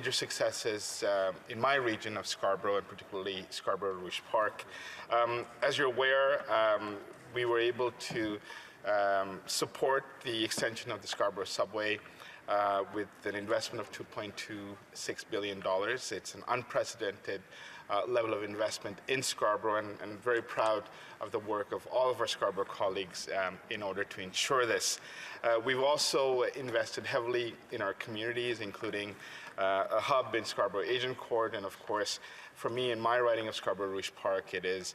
major successes in my region of Scarborough, and particularly Scarborough Rouge Park. As you're aware, we were able to support the extension of the Scarborough subway with an investment of $2.26 billion. It's an unprecedented level of investment in Scarborough, and very proud of the work of all of our Scarborough colleagues in order to ensure this. We've also invested heavily in our communities, including a hub in Scarborough Agincourt, and of course, for me, in my riding of Scarborough Rouge Park, it is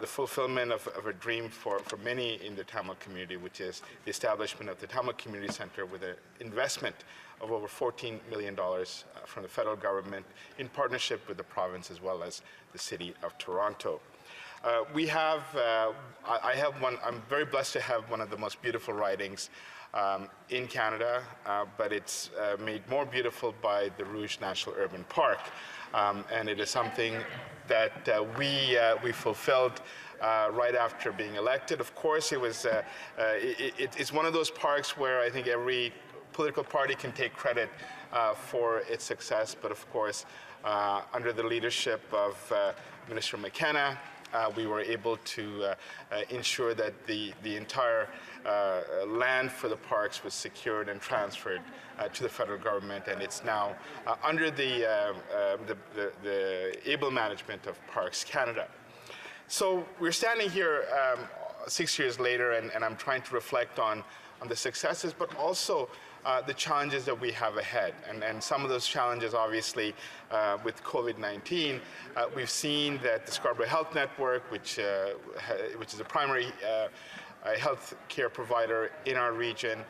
the fulfillment of a dream for many in the Tamil community, which is the establishment of the Tamil Community Center with an investment of over $14 million from the federal government in partnership with the province as well as the City of Toronto. I'm very blessed to have one of the most beautiful ridings in Canada, but it's made more beautiful by the Rouge National Urban Park. And it is something that we fulfilled right after being elected. Of course, it's one of those parks where I think every political party can take credit for its success, but of course, under the leadership of Minister McKenna, we were able to ensure that the entire land for the parks was secured and transferred to the federal government, and it's now under the able management of Parks Canada. So we're standing here 6 years later, and I'm trying to reflect on the successes, but also the challenges that we have ahead. And some of those challenges, obviously, with COVID-19, we've seen that the Scarborough Health Network, which is a primary health care provider in our region,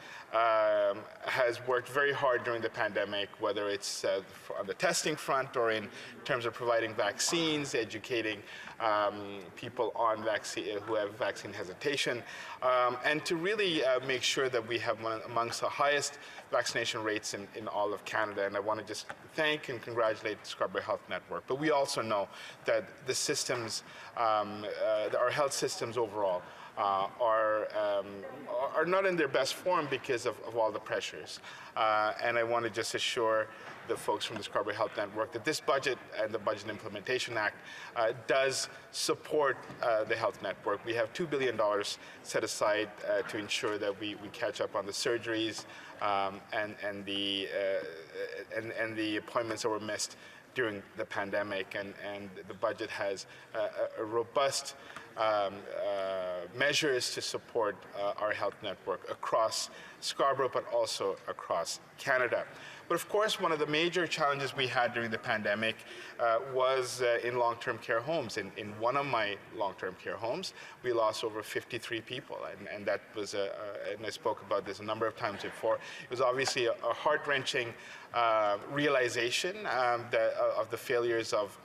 has worked very hard during the pandemic, whether it's on the testing front or in terms of providing vaccines, educating people on who have vaccine hesitation, and to really make sure that we have one amongst the highest vaccination rates in all of Canada. And I want to just thank and congratulate the Scarborough Health Network. But we also know that the systems, our health systems overall, are not in their best form because of all the pressures. And I want to just assure the folks from the Scarborough Health Network that this budget and the Budget Implementation Act does support the health network. We have $2 billion set aside to ensure that we catch up on the surgeries and the appointments that were missed during the pandemic, and the budget has a robust measures to support our health network across Scarborough, but also across Canada. But of course, one of the major challenges we had during the pandemic was in long-term care homes. In one of my long-term care homes, we lost over 53 people, and that was, and I spoke about this a number of times before, it was obviously a heart-wrenching realization of the failures of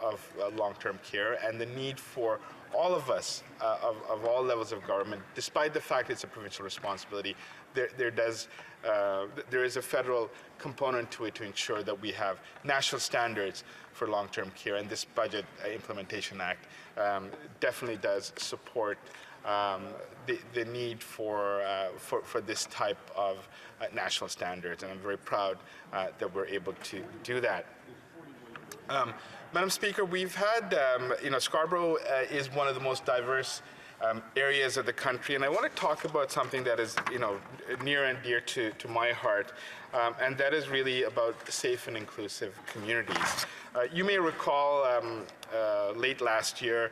long-term care and the need for all of us, of all levels of government, despite the fact it's a provincial responsibility, there is a federal component to it to ensure that we have national standards for long-term care, and this Budget Implementation Act definitely does support the need for this type of national standards, and I'm very proud that we're able to do that. Madam Speaker, we've had, Scarborough is one of the most diverse areas of the country, and I want to talk about something that is, near and dear to my heart, and that is really about safe and inclusive communities. You may recall late last year,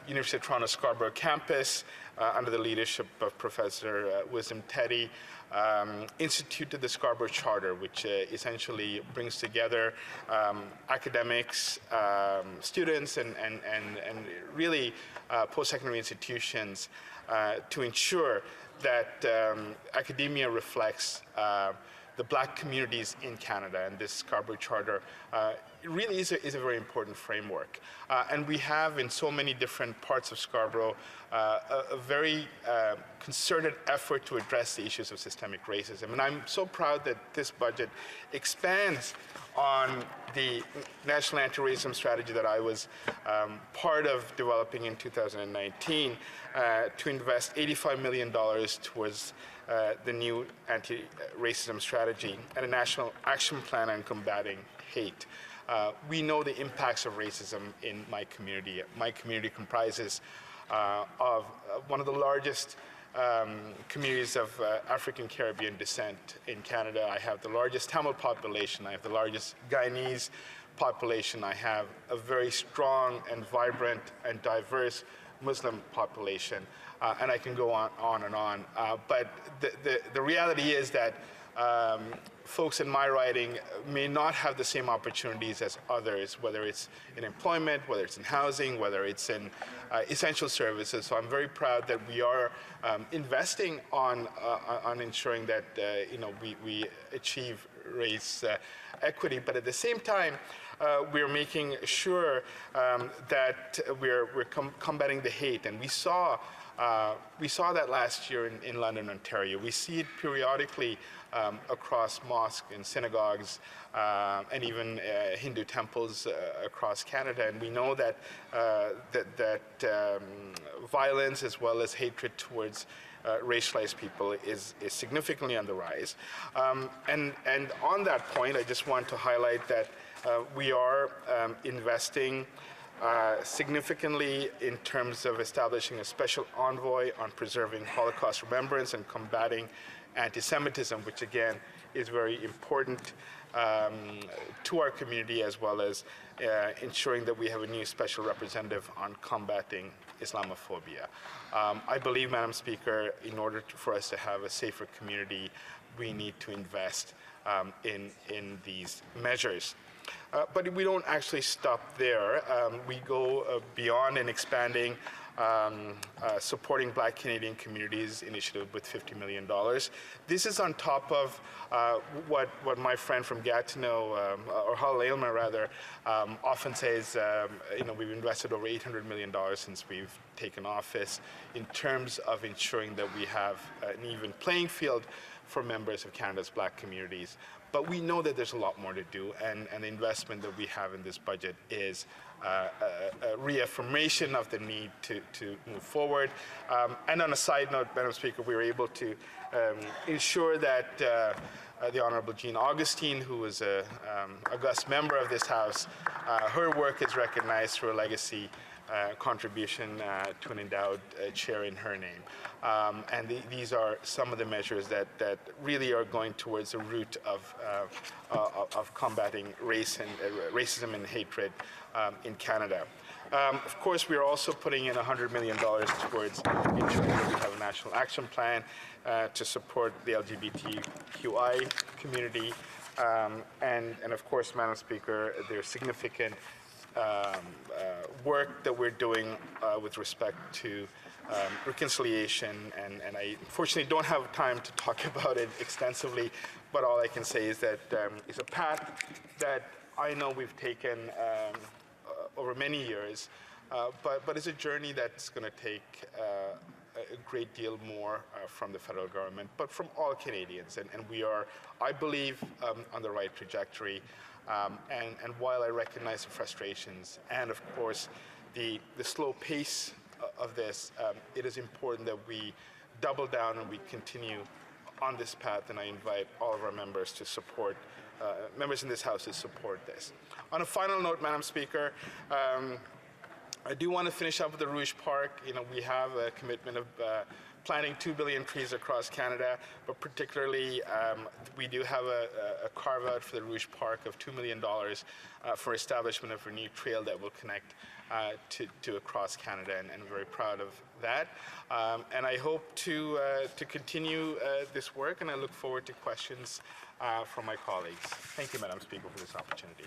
University of Toronto Scarborough campus, under the leadership of Professor Wisdom Teddy, instituted the Scarborough Charter, which essentially brings together academics, students, and really post-secondary institutions to ensure that academia reflects the Black communities in Canada, and this Scarborough Charter really is a very important framework. And we have in so many different parts of Scarborough a very concerted effort to address the issues of systemic racism. And I'm so proud that this budget expands on the National Anti-Racism Strategy that I was part of developing in 2019 to invest $85 million towards the new anti-racism strategy and a national action plan on combating hate. We know the impacts of racism in my community. My community comprises of one of the largest communities of African Caribbean descent in Canada. I have the largest Tamil population. I have the largest Guyanese population. I have a very strong and vibrant and diverse Muslim population, and I can go on and on. But the reality is that folks in my riding may not have the same opportunities as others, whether it's in employment, whether it's in housing, whether it's in essential services. So I'm very proud that we are investing on ensuring that we achieve race equity, but at the same time, we're making sure that we're combating the hate, and we saw that last year in London, Ontario. We see it periodically across mosques and synagogues and even Hindu temples across Canada. And we know that violence as well as hatred towards racialized people is significantly on the rise. And on that point, I just want to highlight that we are investing significantly in terms of establishing a special envoy on preserving Holocaust remembrance and combating anti-Semitism, which again is very important to our community, as well as ensuring that we have a new special representative on combating Islamophobia. I believe, Madam Speaker, in order for us to have a safer community, we need to invest in these measures. But we don't actually stop there. We go beyond and expanding supporting Black Canadian Communities initiative with $50 million. This is on top of what my friend from Gatineau, or Hal Aylmer rather, often says, we've invested over $800 million since we've taken office in terms of ensuring that we have an even playing field for members of Canada's Black communities. But we know that there's a lot more to do, and the investment that we have in this budget is a reaffirmation of the need to move forward. And on a side note, Madam Speaker, we were able to ensure that the Honourable Jean Augustine, who was an august member of this House, her work is recognized through a legacy contribution to an endowed chair in her name. And these are some of the measures that really are going towards the root of combating race and racism and hatred in Canada. Of course, we are also putting in $100 million towards ensuring that we have a national action plan to support the LGBTQI community. And of course, Madam Speaker, there's significant work that we're doing with respect to reconciliation, and I unfortunately don't have time to talk about it extensively, but all I can say is that it's a path that I know we've taken over many years, but it's a journey that's going to take a great deal more from the federal government, but from all Canadians, and we are, I believe, on the right trajectory. And while I recognize the frustrations and, of course, the slow pace of this, it is important that we double down and we continue on this path, and I invite all of our members to support, members in this House to support this. On a final note, Madam Speaker, I do want to finish up with the Rouge Park. We have a commitment of planting 2 billion trees across Canada, but particularly we do have a carve-out for the Rouge Park of $2 million for establishment of a new trail that will connect to across Canada, and I'm very proud of that. And I hope to continue this work, and I look forward to questions from my colleagues. Thank you, Madam Speaker, for this opportunity.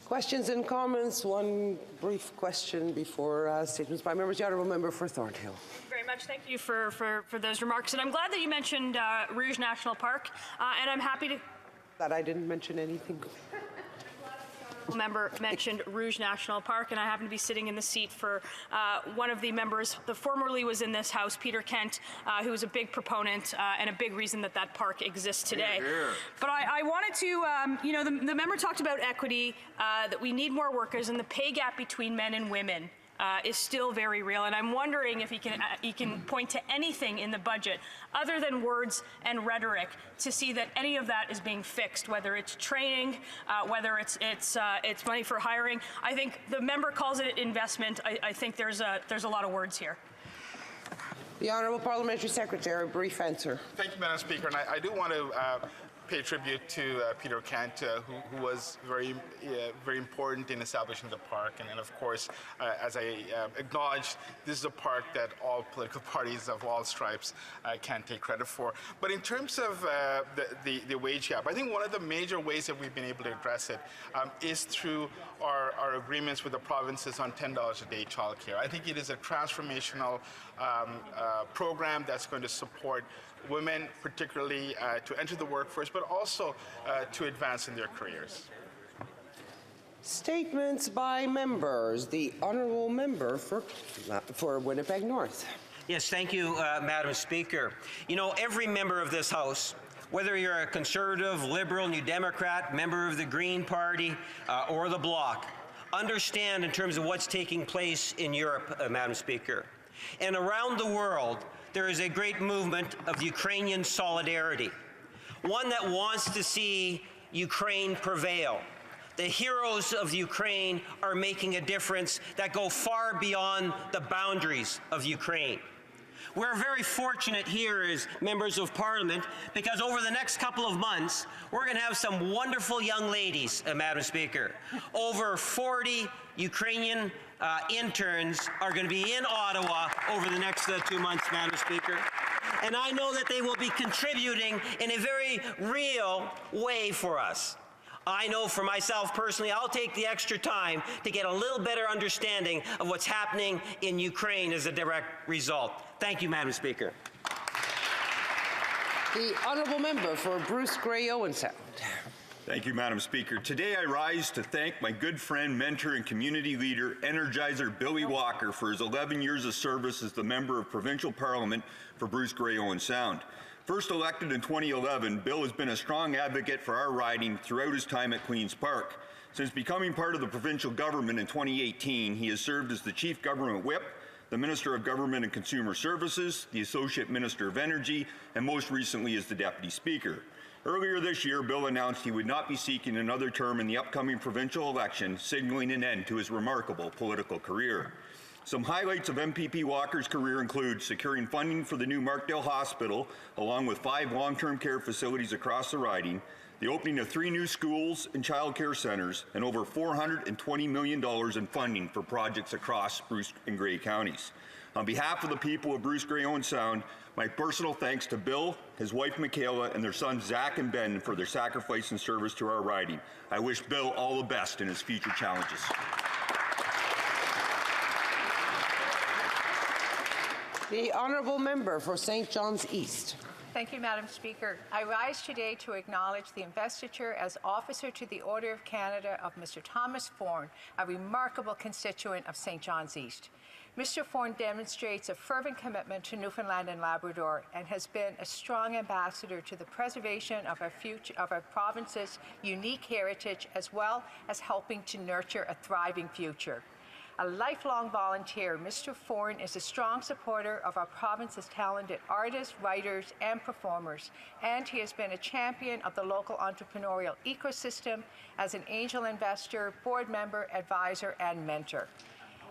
Questions and comments? One brief question before statements by members. The Honourable Member for Thornhill. Thank you very much. Thank you for those remarks. And I'm glad that you mentioned Rouge National Park, and I'm happy to... That I didn't mention anything. member mentioned Rouge National Park, and I happen to be sitting in the seat for one of the members that formerly was in this House, Peter Kent, who is a big proponent and a big reason that that park exists today. But I wanted to, you know, the member talked about equity, that we need more workers, and the pay gap between men and women is still very real, and I'm wondering if he can point to anything in the budget other than words and rhetoric to see that any of that is being fixed, whether it's training, whether it's money for hiring. I think the member calls it investment. I think there's a lot of words here. The Honourable Parliamentary Secretary, a brief answer. Thank you, Madam Speaker, and I do want to pay tribute to Peter Kent, who was very important in establishing the park. And of course, as I acknowledged, this is a park that all political parties of all stripes can take credit for. But in terms of the wage gap, I think one of the major ways that we've been able to address it is through our agreements with the provinces on $10 a day childcare. I think it is a transformational program that's going to support women, particularly to enter the workforce, but also to advance in their careers. Statements by members. The Honourable Member for Winnipeg North. Yes, thank you, Madam Speaker. You know, every member of this House, whether you're a Conservative, Liberal, New Democrat, member of the Green Party, or the Bloc, understand in terms of what's taking place in Europe, Madam Speaker. And around the world, there is a great movement of Ukrainian solidarity, one that wants to see Ukraine prevail. The heroes of Ukraine are making a difference that go far beyond the boundaries of Ukraine. We're very fortunate here as members of Parliament because over the next couple of months, we're going to have some wonderful young ladies, Madam Speaker. Over 40 Ukrainian interns are going to be in Ottawa over the next 2 months, Madam Speaker. And I know that they will be contributing in a very real way for us. I know for myself personally, I'll take the extra time to get a little better understanding of what's happening in Ukraine as a direct result. Thank you, Madam Speaker. The Honourable Member for Bruce Grey Owen Sound. Thank you, Madam Speaker. Today I rise to thank my good friend, mentor, and community leader, Energizer Billy Walker, for his 11 years of service as the Member of Provincial Parliament for Bruce Grey Owen Sound. First elected in 2011, Bill has been a strong advocate for our riding throughout his time at Queen's Park. Since becoming part of the provincial government in 2018, he has served as the Chief Government Whip, the Minister of Government and Consumer Services, the Associate Minister of Energy, and most recently as the Deputy Speaker. Earlier this year, Bill announced he would not be seeking another term in the upcoming provincial election, signaling an end to his remarkable political career. Some highlights of MPP Walker's career include securing funding for the new Markdale Hospital, along with 5 long-term care facilities across the riding, the opening of 3 new schools and child care centres, and over $420 million in funding for projects across Bruce and Grey counties. On behalf of the people of Bruce Grey Owen Sound, my personal thanks to Bill, his wife Michaela, and their sons Zach and Ben for their sacrifice and service to our riding. I wish Bill all the best in his future challenges. The Honourable Member for St. John's East. Thank you, Madam Speaker. I rise today to acknowledge the investiture as Officer to the Order of Canada of Mr. Thomas Forne, a remarkable constituent of St. John's East. Mr. Forne demonstrates a fervent commitment to Newfoundland and Labrador and has been a strong ambassador to the preservation of our province's unique heritage, as well as helping to nurture a thriving future. A lifelong volunteer, Mr. Forne is a strong supporter of our province's talented artists, writers, and performers, and he has been a champion of the local entrepreneurial ecosystem as an angel investor, board member, advisor, and mentor.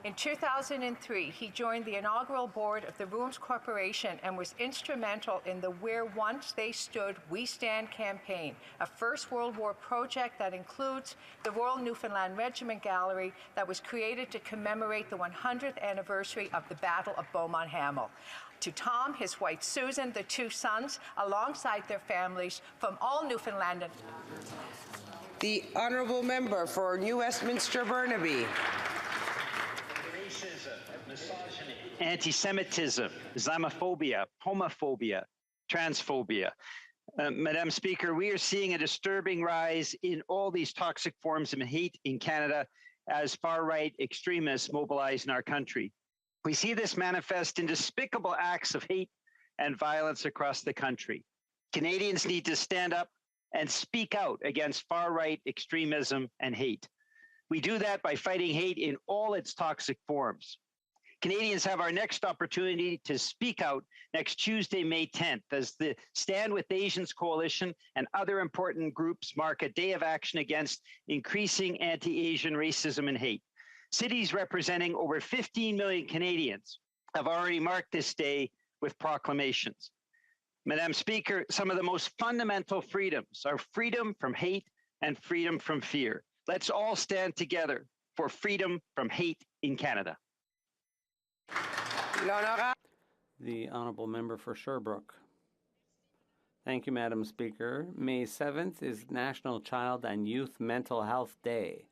In 2003, he joined the inaugural board of the Rooms Corporation and was instrumental in the Where Once They Stood, We Stand campaign, a First World War project that includes the Royal Newfoundland Regiment Gallery that was created to commemorate the 100th anniversary of the Battle of Beaumont Hamel. To Tom, his wife Susan, the 2 sons, alongside their families from all Newfoundland. The Honourable Member for New Westminster Burnaby. Anti-Semitism, Islamophobia, homophobia, transphobia. Madam Speaker, we are seeing a disturbing rise in all these toxic forms of hate in Canada as far-right extremists mobilize in our country. We see this manifest in despicable acts of hate and violence across the country. Canadians need to stand up and speak out against far-right extremism and hate. We do that by fighting hate in all its toxic forms. Canadians have our next opportunity to speak out next Tuesday, May 10th, as the Stand With Asians Coalition and other important groups mark a day of action against increasing anti-Asian racism and hate. Cities representing over 15 million Canadians have already marked this day with proclamations. Madam Speaker, some of the most fundamental freedoms are freedom from hate and freedom from fear. Let's all stand together for freedom from hate in Canada. The Honourable Member for Sherbrooke. Thank you, Madam Speaker. May 7th is National Child and Youth Mental Health Day.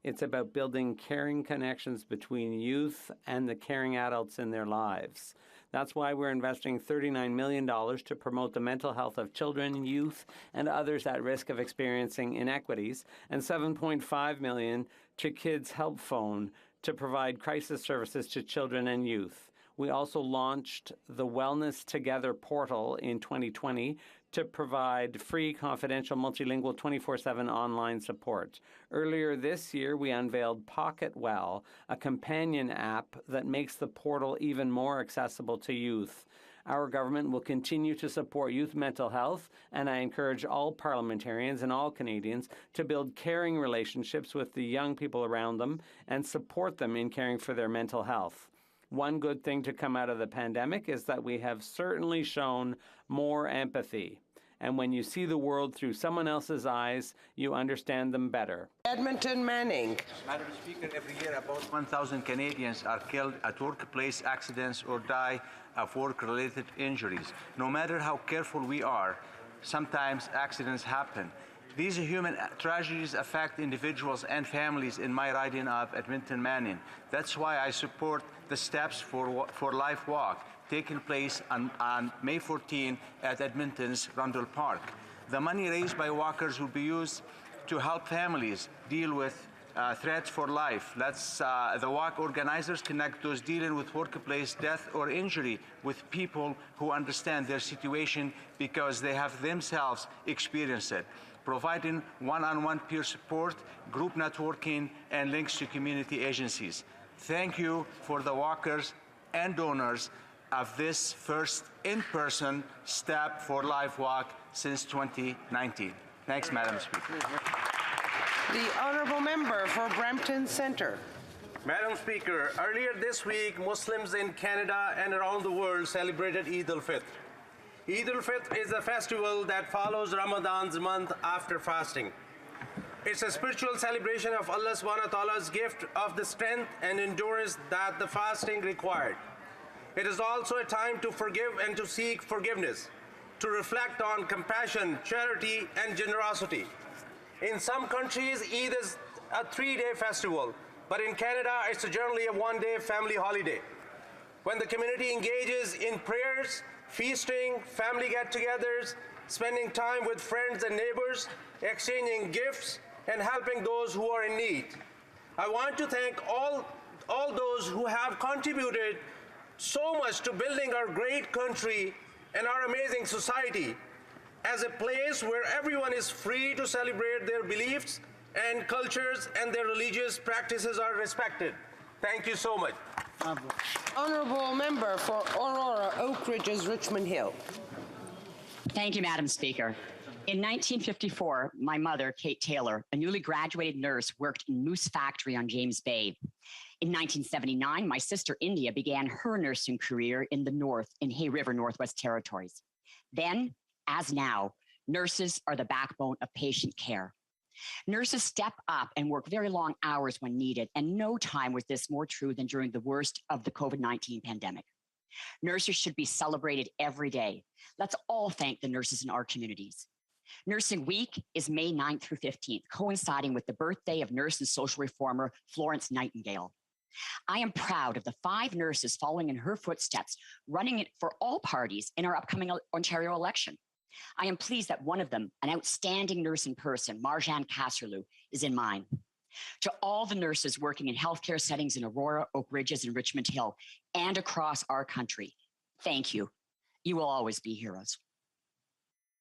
It's about building caring connections between youth and the caring adults in their lives. That's why we're investing $39 million to promote the mental health of children, youth, and others at risk of experiencing inequities, and $7.5 million to Kids Help Phone to provide crisis services to children and youth. We also launched the Wellness Together portal in 2020 to provide free, confidential, multilingual, 24/7 online support. Earlier this year, we unveiled Pocket Well, a companion app that makes the portal even more accessible to youth. Our government will continue to support youth mental health, and I encourage all parliamentarians and all Canadians to build caring relationships with the young people around them and support them in caring for their mental health. One good thing to come out of the pandemic is that we have certainly shown more empathy. And when you see the world through someone else's eyes, you understand them better. Edmonton Manning. Madam Speaker, every year about 1,000 Canadians are killed at workplace accidents or die of work-related injuries. No matter how careful we are, sometimes accidents happen. These human tragedies affect individuals and families in my riding of Edmonton Manning. That's why I support the Steps for Life Walk taking place on May 14 at Edmonton's Rundle Park. The money raised by walkers will be used to help families deal with threats for life. Let's the walk organizers connect those dealing with workplace death or injury with people who understand their situation because they have themselves experienced it, providing one-on-one peer support, group networking, and links to community agencies. Thank you for the walkers and donors of this first in-person Step for Life walk since 2019. Thanks, Madam Speaker. The Honourable Member for Brampton Centre. Madam Speaker, earlier this week, Muslims in Canada and around the world celebrated Eid al-Fitr. Eid al-Fitr is a festival that follows Ramadan's month after fasting. It's a spiritual celebration of Allah subhanahu wa ta'ala's gift of the strength and endurance that the fasting required. It is also a time to forgive and to seek forgiveness, to reflect on compassion, charity, and generosity. In some countries, Eid is a 3-day festival, but in Canada, it's generally a 1-day family holiday. When the community engages in prayers, feasting, family get-togethers, spending time with friends and neighbors, exchanging gifts, and helping those who are in need. I want to thank all those who have contributed so much to building our great country and our amazing society as a place where everyone is free to celebrate their beliefs and cultures and their religious practices are respected. Thank you so much. Honourable Member for Aurora Oak Ridges Richmond Hill. Thank you, Madam Speaker. In 1954, my mother, Kate Taylor, a newly graduated nurse, worked in Moose Factory on James Bay. In 1979, my sister India began her nursing career in the North, in Hay River, Northwest Territories. Then, as now, nurses are the backbone of patient care. Nurses step up and work very long hours when needed, and no time was this more true than during the worst of the COVID-19 pandemic. Nurses should be celebrated every day. Let's all thank the nurses in our communities. Nursing Week is May 9th through 15th, coinciding with the birthday of nurse and social reformer Florence Nightingale. I am proud of the 5 nurses following in her footsteps, running it for all parties in our upcoming Ontario election. I am pleased that one of them, an outstanding nurse in person, Marjan Kasserlou, is in mine. To all the nurses working in healthcare settings in Aurora, Oak Ridges, and Richmond Hill, and across our country, thank you. You will always be heroes.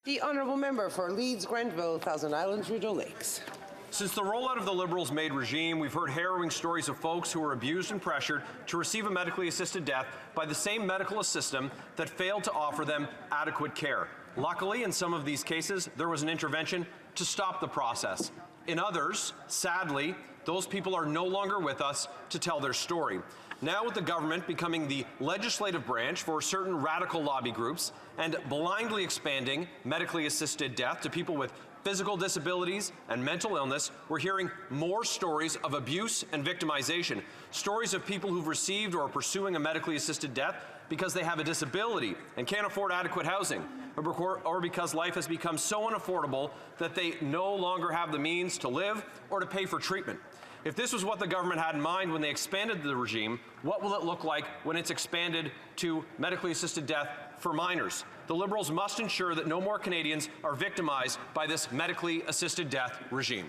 The honourable member for Leeds, Grenville, Thousand Islands, Rideau Lakes. Since the rollout of the Liberals' Made regime, we've heard harrowing stories of folks who were abused and pressured to receive a medically assisted death by the same medical system that failed to offer them adequate care. Luckily, in some of these cases, there was an intervention to stop the process. In others, sadly, those people are no longer with us to tell their story. Now, with the government becoming the legislative branch for certain radical lobby groups and blindly expanding medically assisted death to people with physical disabilities and mental illness, we're hearing more stories of abuse and victimization. Stories of people who've received or are pursuing a medically assisted death because they have a disability and can't afford adequate housing, or because life has become so unaffordable that they no longer have the means to live or to pay for treatment. If this was what the government had in mind when they expanded the regime, what will it look like when it's expanded to medically assisted death for minors? The Liberals must ensure that no more Canadians are victimized by this medically assisted death regime.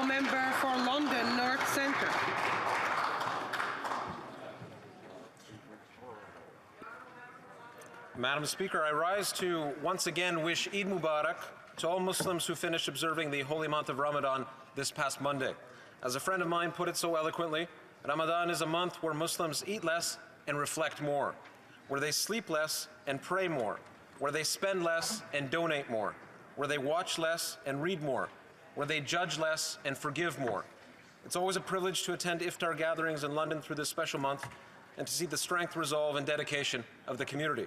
Member for London North Centre. Madam Speaker, I rise to once again wish Eid Mubarak to all Muslims who finished observing the holy month of Ramadan this past Monday. As a friend of mine put it so eloquently, Ramadan is a month where Muslims eat less and reflect more, where they sleep less and pray more, where they spend less and donate more, where they watch less and read more, where they judge less and forgive more. It's always a privilege to attend iftar gatherings in London through this special month and to see the strength, resolve, and dedication of the community.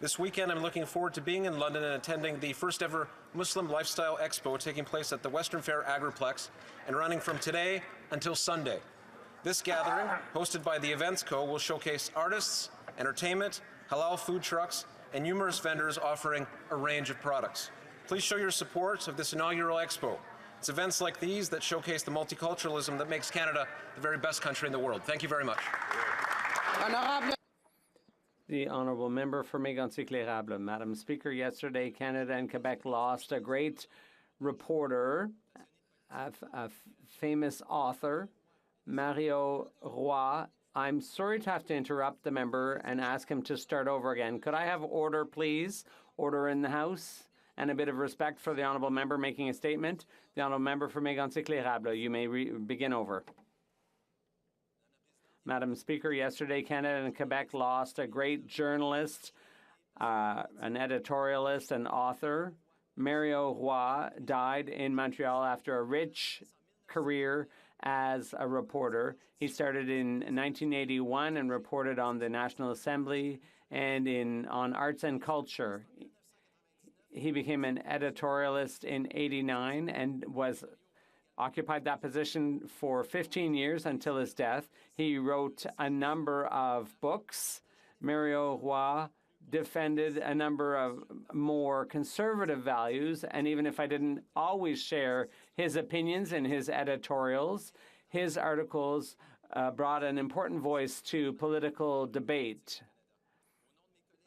This weekend, I'm looking forward to being in London and attending the first ever Muslim Lifestyle Expo taking place at the Western Fair Agriplex and running from today until Sunday. This gathering, hosted by the Events Co., will showcase artists, entertainment, halal food trucks, and numerous vendors offering a range of products. Please show your support of this inaugural expo. It's events like these that showcase the multiculturalism that makes Canada the very best country in the world. Thank you very much. The honourable member for Mégantic-l'Érable. Madam Speaker, yesterday Canada and Quebec lost a great reporter, a famous author, Mario Roy. I'm sorry to have to interrupt the member and ask him to start over again. Could I have order, please? Order in the House and a bit of respect for the honourable member making a statement. The honourable member for Mégantic-l'Érable, you may begin over. Madam Speaker, yesterday Canada and Quebec lost a great journalist, an editorialist and author. Mario Roy died in Montreal after a rich career as a reporter. He started in 1981 and reported on the National Assembly and on arts and culture. He became an editorialist in '89 and occupied that position for 15 years until his death. He wrote a number of books. Mario Roy defended a number of more conservative values, and even if I didn't always share his opinions in his editorials, his articles brought an important voice to political debate.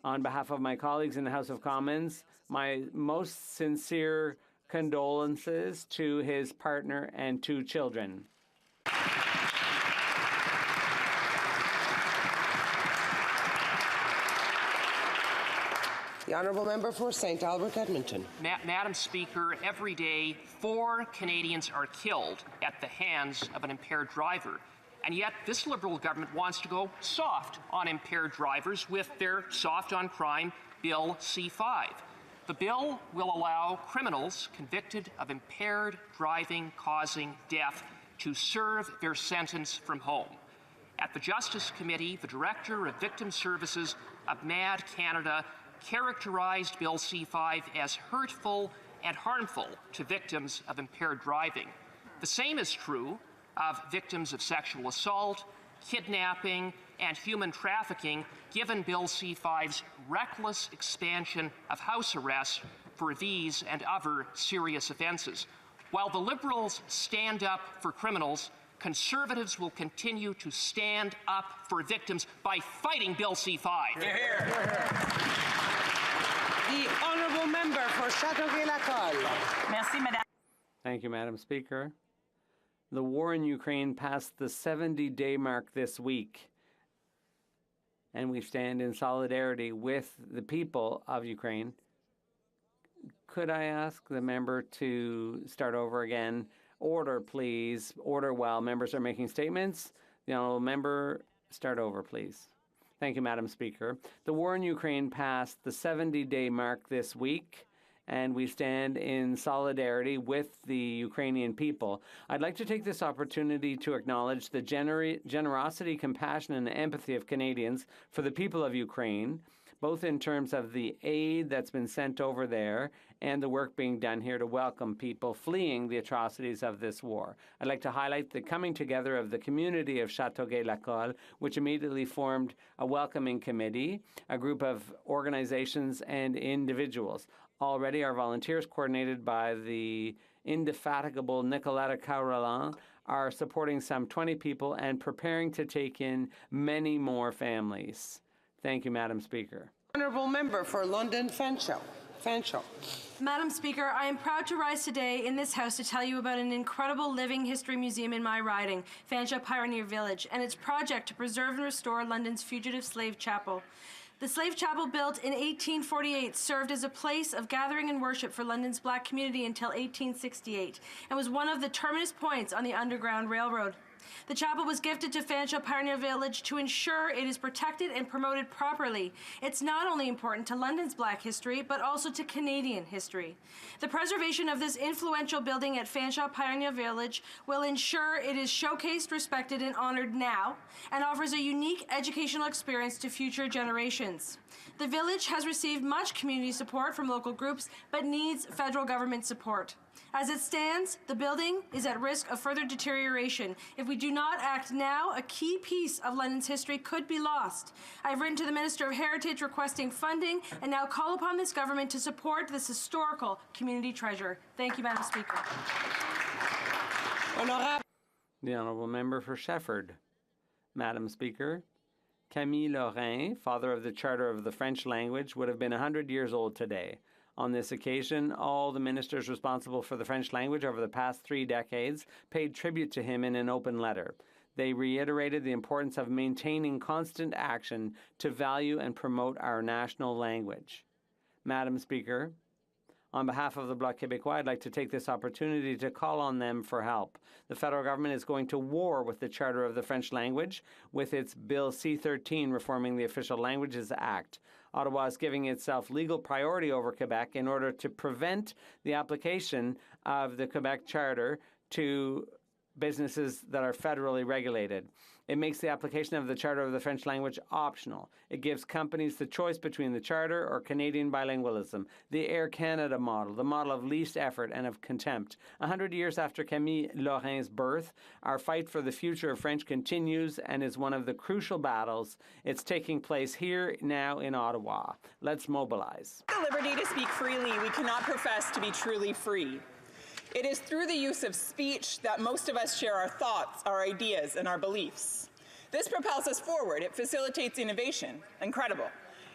On behalf of my colleagues in the House of Commons, my most sincere condolences to his partner and 2 children. The honourable member for St. Albert, Edmonton. Madam Speaker, every day 4 Canadians are killed at the hands of an impaired driver. And yet this Liberal government wants to go soft on impaired drivers with their Soft on Crime Bill C-5. The bill will allow criminals convicted of impaired driving causing death to serve their sentence from home. At the Justice Committee, the Director of Victim Services of MAD Canada characterized Bill C-5 as hurtful and harmful to victims of impaired driving. The same is true of victims of sexual assault, kidnapping, and human trafficking, given Bill C-5's reckless expansion of house arrest for these and other serious offenses. While the Liberals stand up for criminals, Conservatives will continue to stand up for victims by fighting Bill C-5. The honourable member for Châteauguay-Lacolle. Merci, Madame. Thank you, Madam Speaker. The war in Ukraine passed the 70-day mark this week, and we stand in solidarity with the people of Ukraine. Could I ask the member to start over again? Order, please. Order while members are making statements. The honourable member, start over, please. Thank you, Madam Speaker. The war in Ukraine passed the 70-day mark this week, and we stand in solidarity with the Ukrainian people. I'd like to take this opportunity to acknowledge the generosity, compassion, and empathy of Canadians for the people of Ukraine, both in terms of the aid that's been sent over there and the work being done here to welcome people fleeing the atrocities of this war. I'd like to highlight the coming together of the community of Châteauguay-Lacolle, which immediately formed a welcoming committee, a group of organizations and individuals. Already, our volunteers, coordinated by the indefatigable Nicoletta Carolan, are supporting some 20 people and preparing to take in many more families. Thank you, Madam Speaker. Honourable member for London Fanshawe. Madam Speaker, I am proud to rise today in this House to tell you about an incredible living history museum in my riding, Fanshawe Pioneer Village, and its project to preserve and restore London's fugitive slave chapel. The slave chapel, built in 1848, served as a place of gathering and worship for London's black community until 1868 and was one of the terminus points on the Underground Railroad. The chapel was gifted to Fanshawe Pioneer Village to ensure it is protected and promoted properly. It's not only important to London's black history, but also to Canadian history. The preservation of this influential building at Fanshawe Pioneer Village will ensure it is showcased, respected, and honored now, and offers a unique educational experience to future generations. The village has received much community support from local groups, but needs federal government support. As it stands, the building is at risk of further deterioration. If we do not act now, a key piece of London's history could be lost. I've written to the Minister of Heritage requesting funding and now call upon this government to support this historical community treasure. Thank you, Madam Speaker. The honourable member for Shefford. Madam Speaker, Camille Lorrain, father of the Charter of the French language, would have been 100 years old today. On this occasion, all the ministers responsible for the French language over the past 3 decades paid tribute to him in an open letter. They reiterated the importance of maintaining constant action to value and promote our national language. Madam Speaker, on behalf of the Bloc Québécois, I'd like to take this opportunity to call on them for help. The federal government is going to war with the Charter of the French language with its Bill C-13 reforming the Official Languages Act. Ottawa is giving itself legal priority over Quebec in order to prevent the application of the Quebec Charter to businesses that are federally regulated. It makes the application of the Charter of the French language optional. It gives companies the choice between the Charter or Canadian bilingualism, the Air Canada model, the model of least effort and of contempt. 100 years after Camille Lorrain's birth, our fight for the future of French continues and is one of the crucial battles. It's taking place here now in Ottawa. Let's mobilize. The liberty to speak freely, we cannot profess to be truly free. It is through the use of speech that most of us share our thoughts, our ideas, and our beliefs. This propels us forward. It facilitates innovation. Incredible.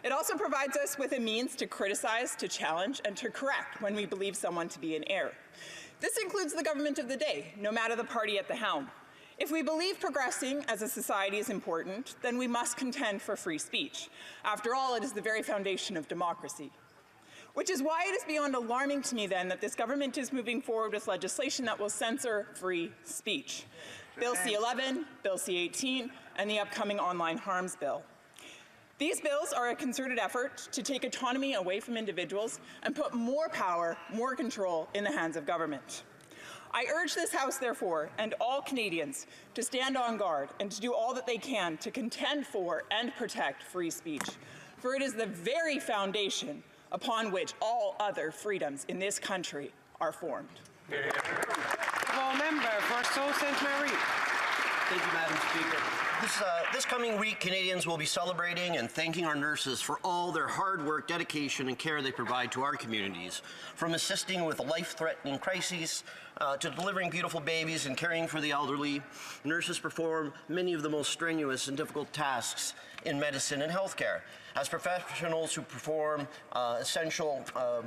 It also provides us with a means to criticize, to challenge, and to correct when we believe someone to be in error. This includes the government of the day, no matter the party at the helm. If we believe progressing as a society is important, then we must contend for free speech. After all, it is the very foundation of democracy. Which is why it is beyond alarming to me, then, that this government is moving forward with legislation that will censor free speech. Bill C-11, Bill C-18, and the upcoming Online Harms Bill. These bills are a concerted effort to take autonomy away from individuals and put more power, more control in the hands of government. I urge this House, therefore, and all Canadians to stand on guard and to do all that they can to contend for and protect free speech, for it is the very foundation upon which all other freedoms in this country are formed. Member for Sault Ste. Marie. Thank you, Madam Speaker. This coming week, Canadians will be celebrating and thanking our nurses for all their hard work, dedication, and care they provide to our communities. From assisting with life-threatening crises to delivering beautiful babies and caring for the elderly, nurses perform many of the most strenuous and difficult tasks in medicine and healthcare. As professionals who perform essential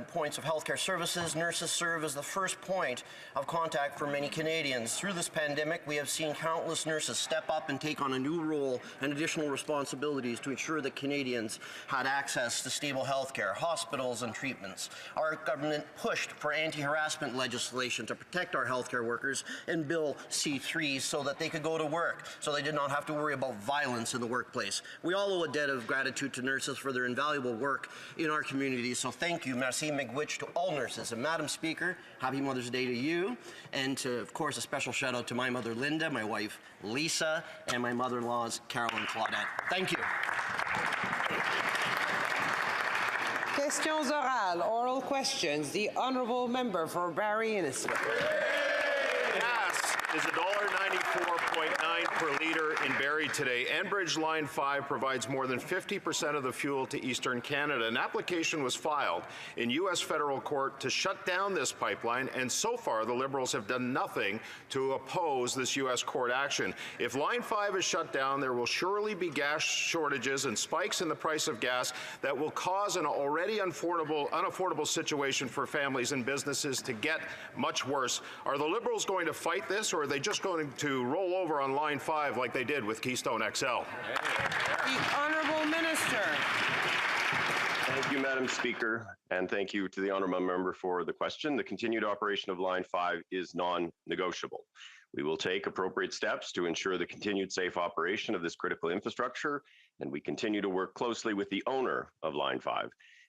points of healthcare services, nurses serve as the first point of contact for many Canadians. Through this pandemic, we have seen countless nurses step up and take on a new role and additional responsibilities to ensure that Canadians had access to stable healthcare, hospitals, and treatments. Our government pushed for anti-harassment legislation to protect our healthcare workers in Bill C-3 so that they could go to work, so they did not have to worry about violence in the workplace. We all owe a debt of gratitude to nurses for their invaluable work in our communities, so thank you, merci miigwech, to all nurses. And Madam Speaker, happy Mother's Day to you, and to, of course, a special shout out to my mother Linda, my wife Lisa, and my mother-in-laws Carol and Claudette. Thank you. Questions orales, oral questions. The honourable member for Barrie Innisfil. Gas is $1.94.9 per litre in Barrie today. Enbridge Line 5 provides more than 50% of the fuel to Eastern Canada. An application was filed in U.S. federal court to shut down this pipeline, and so far the Liberals have done nothing to oppose this U.S. court action. If Line 5 is shut down, there will surely be gas shortages and spikes in the price of gas that will cause an already unaffordable situation for families and businesses to get much worse. Are the Liberals going to fight this, or are they just going to roll over on Line 5 like they did with Keystone XL? The Honourable Minister. Thank you, Madam Speaker, and thank you to the honourable member for the question. The continued operation of Line 5 is non-negotiable. We will take appropriate steps to ensure the continued safe operation of this critical infrastructure, and we continue to work closely with the owner of Line 5.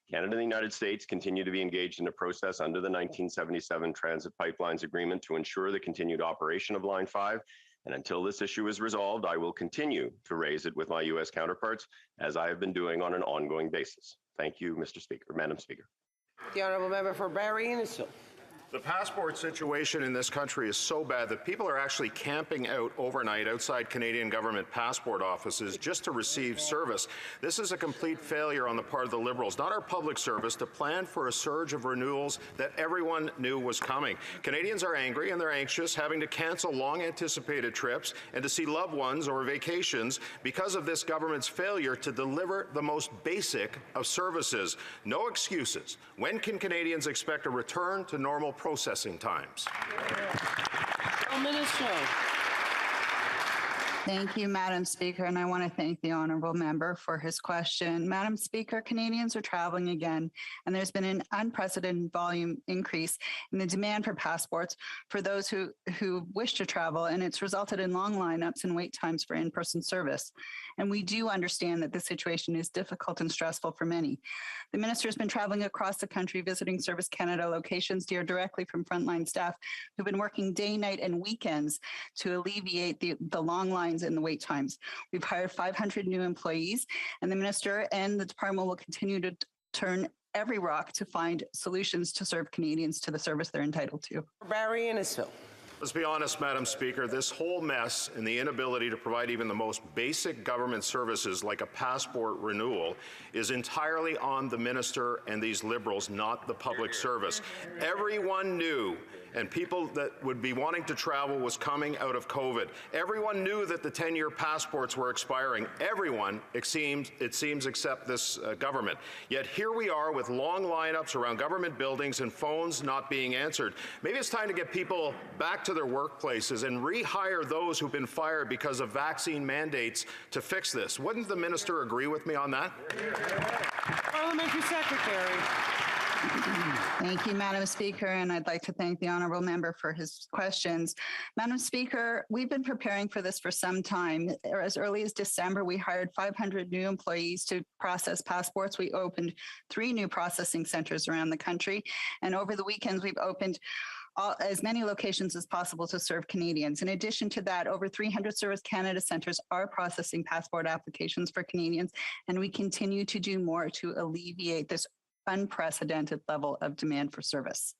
Canada and the United States continue to be engaged in a process under the 1977 Transit Pipelines Agreement to ensure the continued operation of Line 5. And until this issue is resolved, I will continue to raise it with my U.S. counterparts, as I have been doing on an ongoing basis. Thank you, Mr. Speaker, Madam Speaker. The honourable member for Barrie Innisfil. The passport situation in this country is so bad that people are actually camping out overnight outside Canadian government passport offices just to receive service. This is a complete failure on the part of the Liberals, not our public service, to plan for a surge of renewals that everyone knew was coming. Canadians are angry and they're anxious, having to cancel long-anticipated trips and to see loved ones or vacations because of this government's failure to deliver the most basic of services. No excuses. When can Canadians expect a return to normal processing times? Minister. Thank you, Madam Speaker, and I want to thank the honourable member for his question. Madam Speaker, Canadians are travelling again, and there's been an unprecedented volume increase in the demand for passports for those who wish to travel, and it's resulted in long lineups and wait times for in-person service. And we do understand that this situation is difficult and stressful for many. The minister has been traveling across the country, visiting Service Canada locations to hear directly from frontline staff who've been working day, night, and weekends to alleviate the long lines and the wait times. We've hired 500 new employees, and the minister and the department will continue to turn every rock to find solutions to serve Canadians to the service they're entitled to. Barrie Innisfil. Let's be honest, Madam Speaker, this whole mess and the inability to provide even the most basic government services like a passport renewal is entirely on the minister and these Liberals, not the public service. Everyone knew, and people that would be wanting to travel was coming out of COVID. Everyone knew that the 10-year passports were expiring. Everyone, it seems, except this government. Yet here we are with long lineups around government buildings and phones not being answered. Maybe it's time to get people back to their workplaces and rehire those who've been fired because of vaccine mandates to fix this. Wouldn't the minister agree with me on that? Parliamentary Secretary. Thank you, Madam Speaker, and I'd like to thank the honourable member for his questions. Madam Speaker, we've been preparing for this for some time. As early as December, we hired 500 new employees to process passports. We opened 3 new processing centres around the country, and over the weekends, we've opened as many locations as possible to serve Canadians. In addition to that, over 300 Service Canada centres are processing passport applications for Canadians, and we continue to do more to alleviate this unprecedented level of demand for service.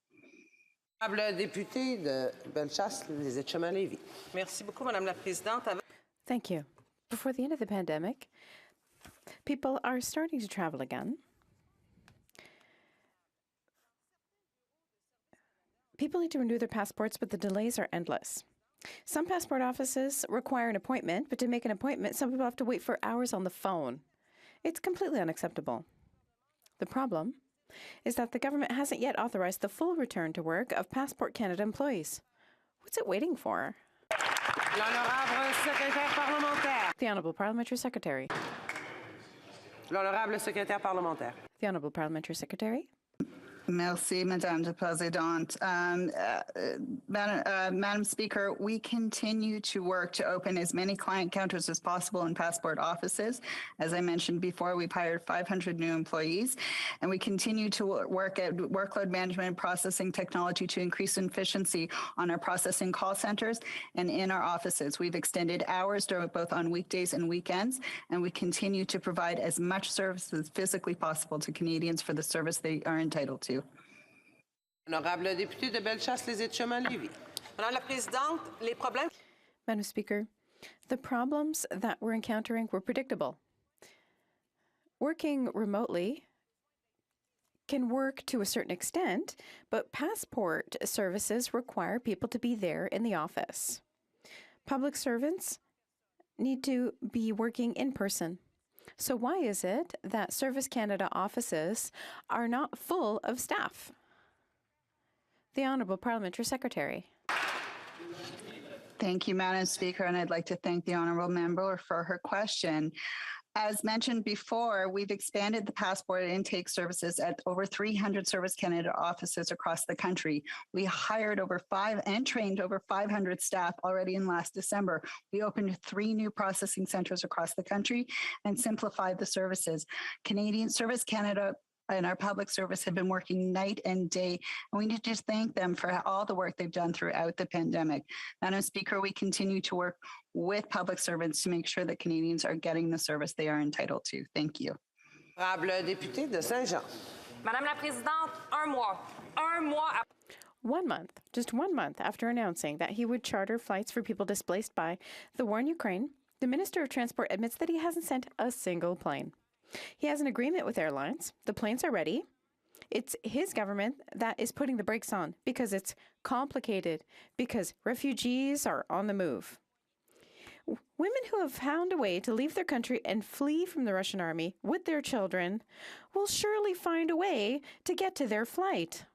Député de Bellechasse, les Etchemins-Lévis. Merci beaucoup, Madame la Présidente. Thank you. Before the end of the pandemic, people are starting to travel again. People need to renew their passports, but the delays are endless. Some passport offices require an appointment, but to make an appointment, some people have to wait for hours on the phone. It's completely unacceptable. The problem is that the government hasn't yet authorized the full return to work of Passport Canada employees. What's it waiting for? L'honorable secrétaire parlementaire. The Honourable Parliamentary Secretary. L'honorable secrétaire parlementaire. The Honourable Parliamentary Secretary. Merci, Madame la Présidente. Madam Speaker, we continue to work to open as many client counters as possible in passport offices. As I mentioned before, we've hired 500 new employees, and we continue to work at workload management and processing technology to increase efficiency on our processing call centers and in our offices. We've extended hours both on weekdays and weekends, and we continue to provide as much service as physically possible to Canadians for the service they are entitled to. Honorable député de Bellechasse-les-Échemins-Lévis. Madame la Présidente, les problèmes. Madam Speaker, the problems that we're encountering were predictable. Working remotely can work to a certain extent, but passport services require people to be there in the office. Public servants need to be working in person. So why is it that Service Canada offices are not full of staff? The Honourable Parliamentary Secretary. Thank you, Madam Speaker, and I'd like to thank the Honourable Member for her question. As mentioned before, we've expanded the passport intake services at over 300 Service Canada offices across the country. We hired and trained over 500 staff already in last December. We opened 3 new processing centres across the country and simplified the services. Service Canada and our public service have been working night and day, and we need to thank them for all the work they've done throughout the pandemic. Madam Speaker, we continue to work with public servants to make sure that Canadians are getting the service they are entitled to. Thank you. Honorable député de Saint-Jean. Madame la Présidente, un mois. 1 month, just 1 month after announcing that he would charter flights for people displaced by the war in Ukraine, the Minister of Transport admits that he hasn't sent a single plane. He has an agreement with airlines. The planes are ready. It's his government that is putting the brakes on because it's complicated, because refugees are on the move. Women who have found a way to leave their country and flee from the Russian army with their children will surely find a way to get to their flight.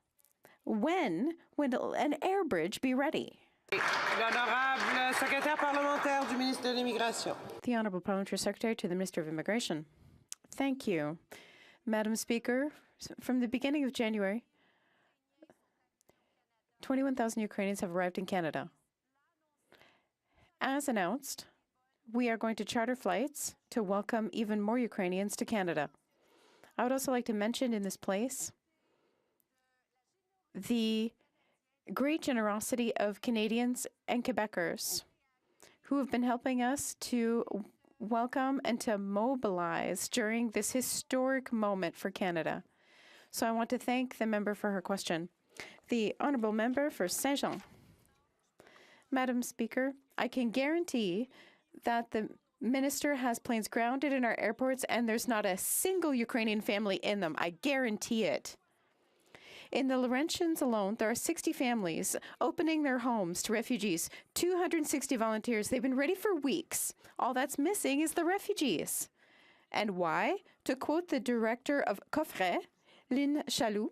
When will an air bridge be ready? L'honorable secrétaire parlementaire du ministre de l'Immigration. The Honourable Parliamentary Secretary to the Minister of Immigration. Thank you. Madam Speaker, from the beginning of January, 21,000 Ukrainians have arrived in Canada. As announced, we are going to charter flights to welcome even more Ukrainians to Canada. I would also like to mention in this place the great generosity of Canadians and Quebecers who have been helping us to welcome and to mobilize during this historic moment for Canada. So I want to thank the member for her question. The Honourable Member for Saint-Jean. Madam Speaker, I can guarantee that the Minister has planes grounded in our airports and there's not a single Ukrainian family in them. I guarantee it. In the Laurentians alone, there are 60 families opening their homes to refugees, 260 volunteers. They've been ready for weeks. All that's missing is the refugees. And why? To quote the director of Coffret, Lynn Chaloux,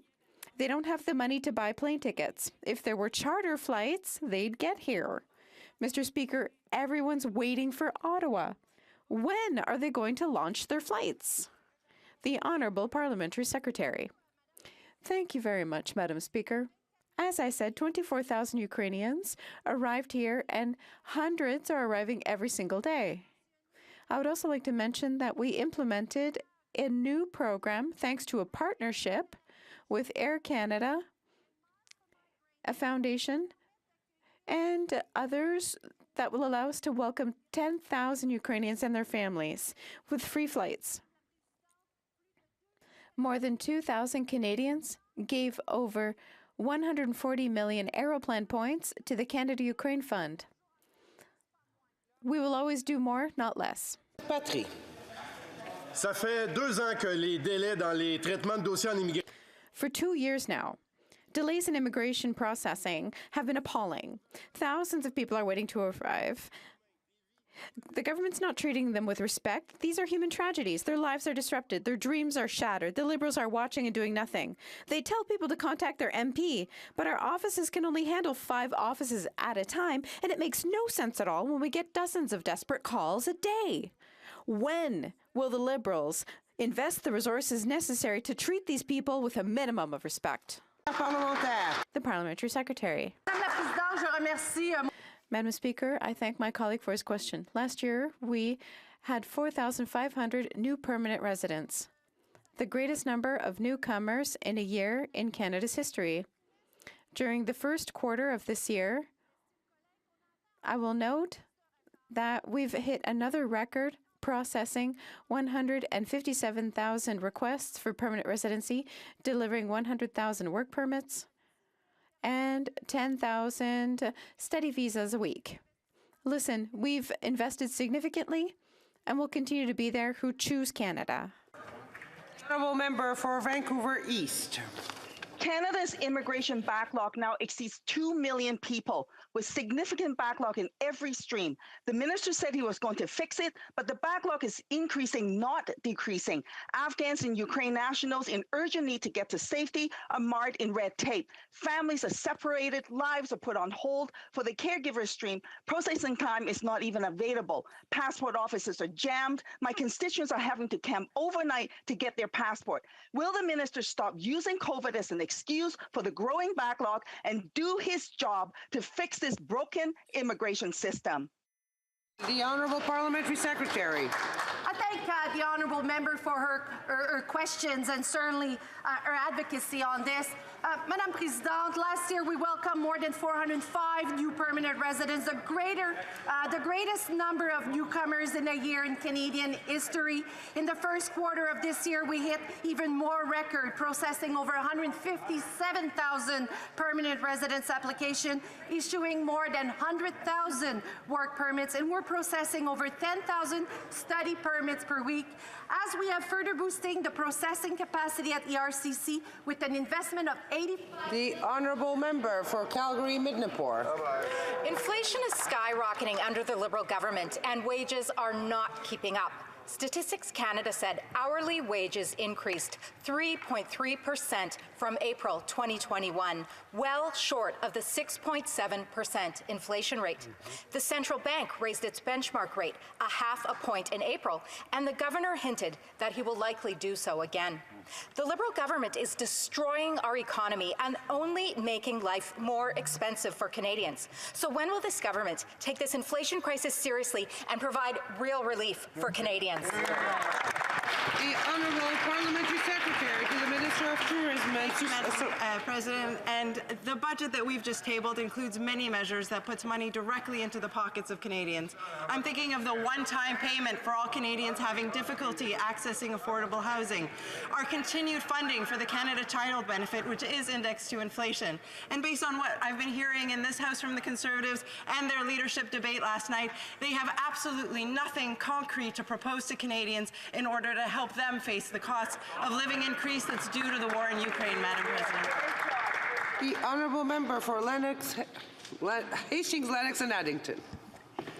they don't have the money to buy plane tickets. If there were charter flights, they'd get here. Mr. Speaker, everyone's waiting for Ottawa. When are they going to launch their flights? The Honourable Parliamentary Secretary. Thank you very much, Madam Speaker. As I said, 24,000 Ukrainians arrived here and hundreds are arriving every single day. I would also like to mention that we implemented a new program thanks to a partnership with Air Canada, a foundation, and others that will allow us to welcome 10,000 Ukrainians and their families with free flights. More than 2,000 Canadians gave over 140 million Aeroplan points to the Canada-Ukraine Fund. We will always do more, not less. Patrie. Ça fait 2 ans que les délais dans les traitements de dossiers en immigration. For 2 years now, delays in immigration processing have been appalling. Thousands of people are waiting to arrive. The government's not treating them with respect. These are human tragedies. Their lives are disrupted. Their dreams are shattered. The Liberals are watching and doing nothing. They tell people to contact their MP, but our offices can only handle 5 offices at a time, and it makes no sense at all when we get dozens of desperate calls a day. When will the Liberals invest the resources necessary to treat these people with a minimum of respect? The Parliamentary Secretary. Madam Speaker, I thank my colleague for his question. Last year, we had 4,500 new permanent residents, the greatest number of newcomers in a year in Canada's history. During the first quarter of this year, I will note that we've hit another record, processing 157,000 requests for permanent residency, delivering 100,000 work permits, and 10,000 study visas a week. Listen, we've invested significantly and will continue to be there who choose Canada. Honourable Member for Vancouver East. Canada's immigration backlog now exceeds 2 million people, with significant backlog in every stream. The minister said he was going to fix it, but the backlog is increasing, not decreasing. Afghans and Ukraine nationals in urgent need to get to safety are marred in red tape. Families are separated, lives are put on hold. For the caregiver stream, processing time is not even available. Passport offices are jammed. My constituents are having to camp overnight to get their passport. Will the minister stop using COVID as an excuse for the growing backlog and do his job to fix this broken immigration system? The Honourable Parliamentary Secretary. I thank the Honourable Member for her questions and certainly her advocacy on this. Madame Présidente, last year we welcomed more than 405 new permanent residents, the greatest number of newcomers in a year in Canadian history. In the first quarter of this year, we hit even more record, processing over 157,000 permanent residence applications, issuing more than 100,000 work permits, and we're processing over 10,000 study permits per week, as we have further boosting the processing capacity at ERCC with an investment of 80. The Honourable Member for Calgary-Midnapore. Inflation is skyrocketing under the Liberal government, and wages are not keeping up. Statistics Canada said hourly wages increased 3.3% from April 2021, well short of the 6.7% inflation rate. The central bank raised its benchmark rate 0.5 point in April, and the governor hinted that he will likely do so again. The Liberal government is destroying our economy and only making life more expensive for Canadians. So when will this government take this inflation crisis seriously and provide real relief for Canadians? The Honourable Parliamentary Secretary to the Minister of Tourism. Madam President, and the budget that we've just tabled includes many measures that puts money directly into the pockets of Canadians. I'm thinking of the one-time payment for all Canadians having difficulty accessing affordable housing, our continued funding for the Canada Child Benefit, which is indexed to inflation. And based on what I've been hearing in this House from the Conservatives and their leadership debate last night, they have absolutely nothing concrete to propose to Canadians in order to help them face the cost of living increase that's due to the war in Ukraine, Madam President. The Honourable Member for Hastings, Lennox and Addington.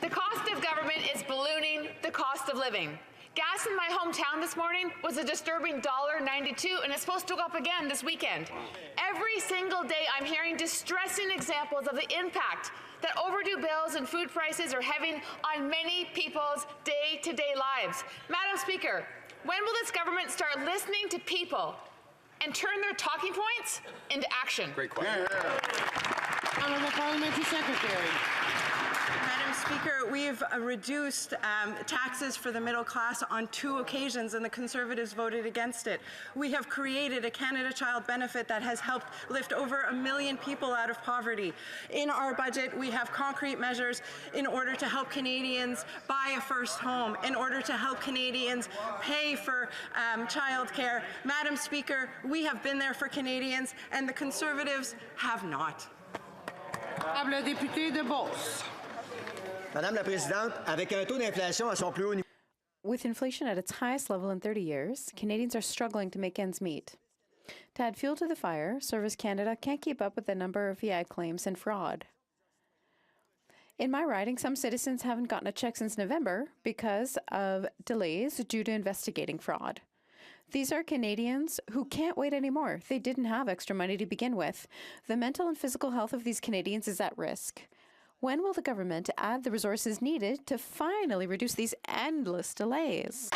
The cost of government is ballooning the cost of living. Gas in my hometown this morning was a disturbing $1.92, and it's supposed to go up again this weekend. Every single day I'm hearing distressing examples of the impact that overdue bills and food prices are having on many people's day-to-day lives. Madam Speaker, when will this government start listening to people and turn their talking points into action? Great question. Honourable Parliamentary Secretary. Madam Speaker, we've reduced taxes for the middle class on 2 occasions, and the Conservatives voted against it. We have created a Canada Child Benefit that has helped lift over 1 million people out of poverty. In our budget, we have concrete measures in order to help Canadians buy a first home, in order to help Canadians pay for childcare. Madam Speaker, we have been there for Canadians, and the Conservatives have not. Le député de Beauce. Madame la Présidente, avec un taux d'inflation à son plus haut niveau. With inflation at its highest level in 30 years, Canadians are struggling to make ends meet. To add fuel to the fire, Service Canada can't keep up with the number of VI claims and fraud. In my riding, some citizens haven't gotten a check since November because of delays due to investigating fraud. These are Canadians who can't wait anymore. They didn't have extra money to begin with. The mental and physical health of these Canadians is at risk. When will the government add the resources needed to finally reduce these endless delays?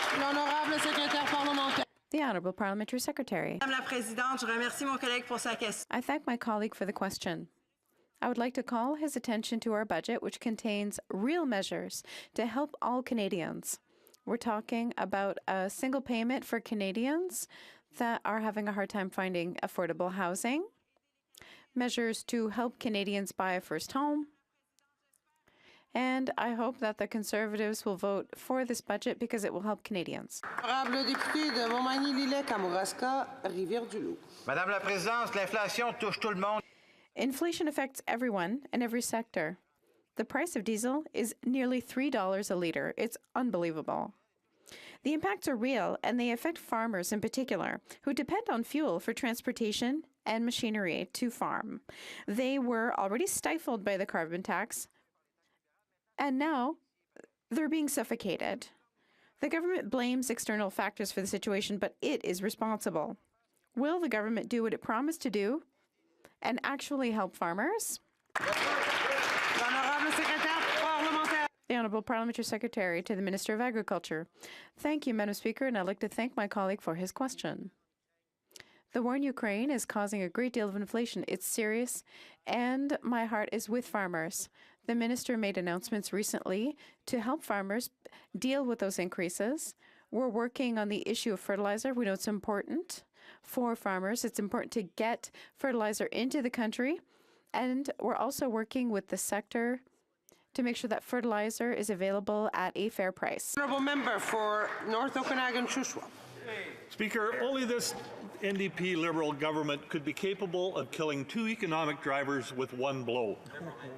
The Honourable Parliamentary Secretary. Madame la Présidente, je remercie mon collègue pour sa question. I thank my colleague for the question. I would like to call his attention to our budget, which contains real measures to help all Canadians. We're talking about a single payment for Canadians that are having a hard time finding affordable housing, measures to help Canadians buy a first home, and I hope that the Conservatives will vote for this budget because it will help Canadians. Madame la Présidente, l'inflation touche tout le monde. Inflation affects everyone and every sector. The price of diesel is nearly $3 a litre. It's unbelievable. The impacts are real, and they affect farmers in particular, who depend on fuel for transportation and machinery to farm. They were already stifled by the carbon tax, and now they're being suffocated. The government blames external factors for the situation, but it is responsible. Will the government do what it promised to do and actually help farmers? The Honourable Parliamentary Secretary to the Minister of Agriculture. Thank you, Madam Speaker, and I'd like to thank my colleague for his question. The war in Ukraine is causing a great deal of inflation. It's serious, and my heart is with farmers. The minister made announcements recently to help farmers deal with those increases. We're working on the issue of fertilizer. We know it's important for farmers. It's important to get fertilizer into the country. And we're also working with the sector to make sure that fertilizer is available at a fair price. Honourable Member for North Okanagan Shuswap. Speaker, only this NDP Liberal government could be capable of killing two economic drivers with one blow.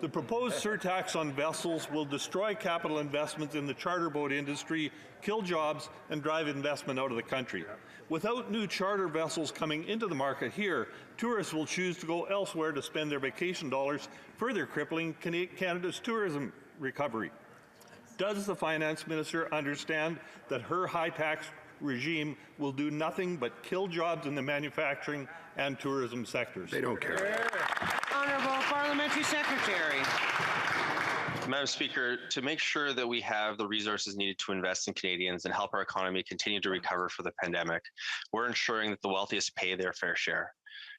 The proposed surtax on vessels will destroy capital investments in the charter boat industry, kill jobs, and drive investment out of the country. Without new charter vessels coming into the market here, tourists will choose to go elsewhere to spend their vacation dollars, further crippling Canada's tourism recovery. Does the Finance Minister understand that her high tax regime will do nothing but kill jobs in the manufacturing and tourism sectors? They don't care. Honourable Parliamentary Secretary. Madam Speaker, to make sure that we have the resources needed to invest in Canadians and help our economy continue to recover from the pandemic, we're ensuring that the wealthiest pay their fair share.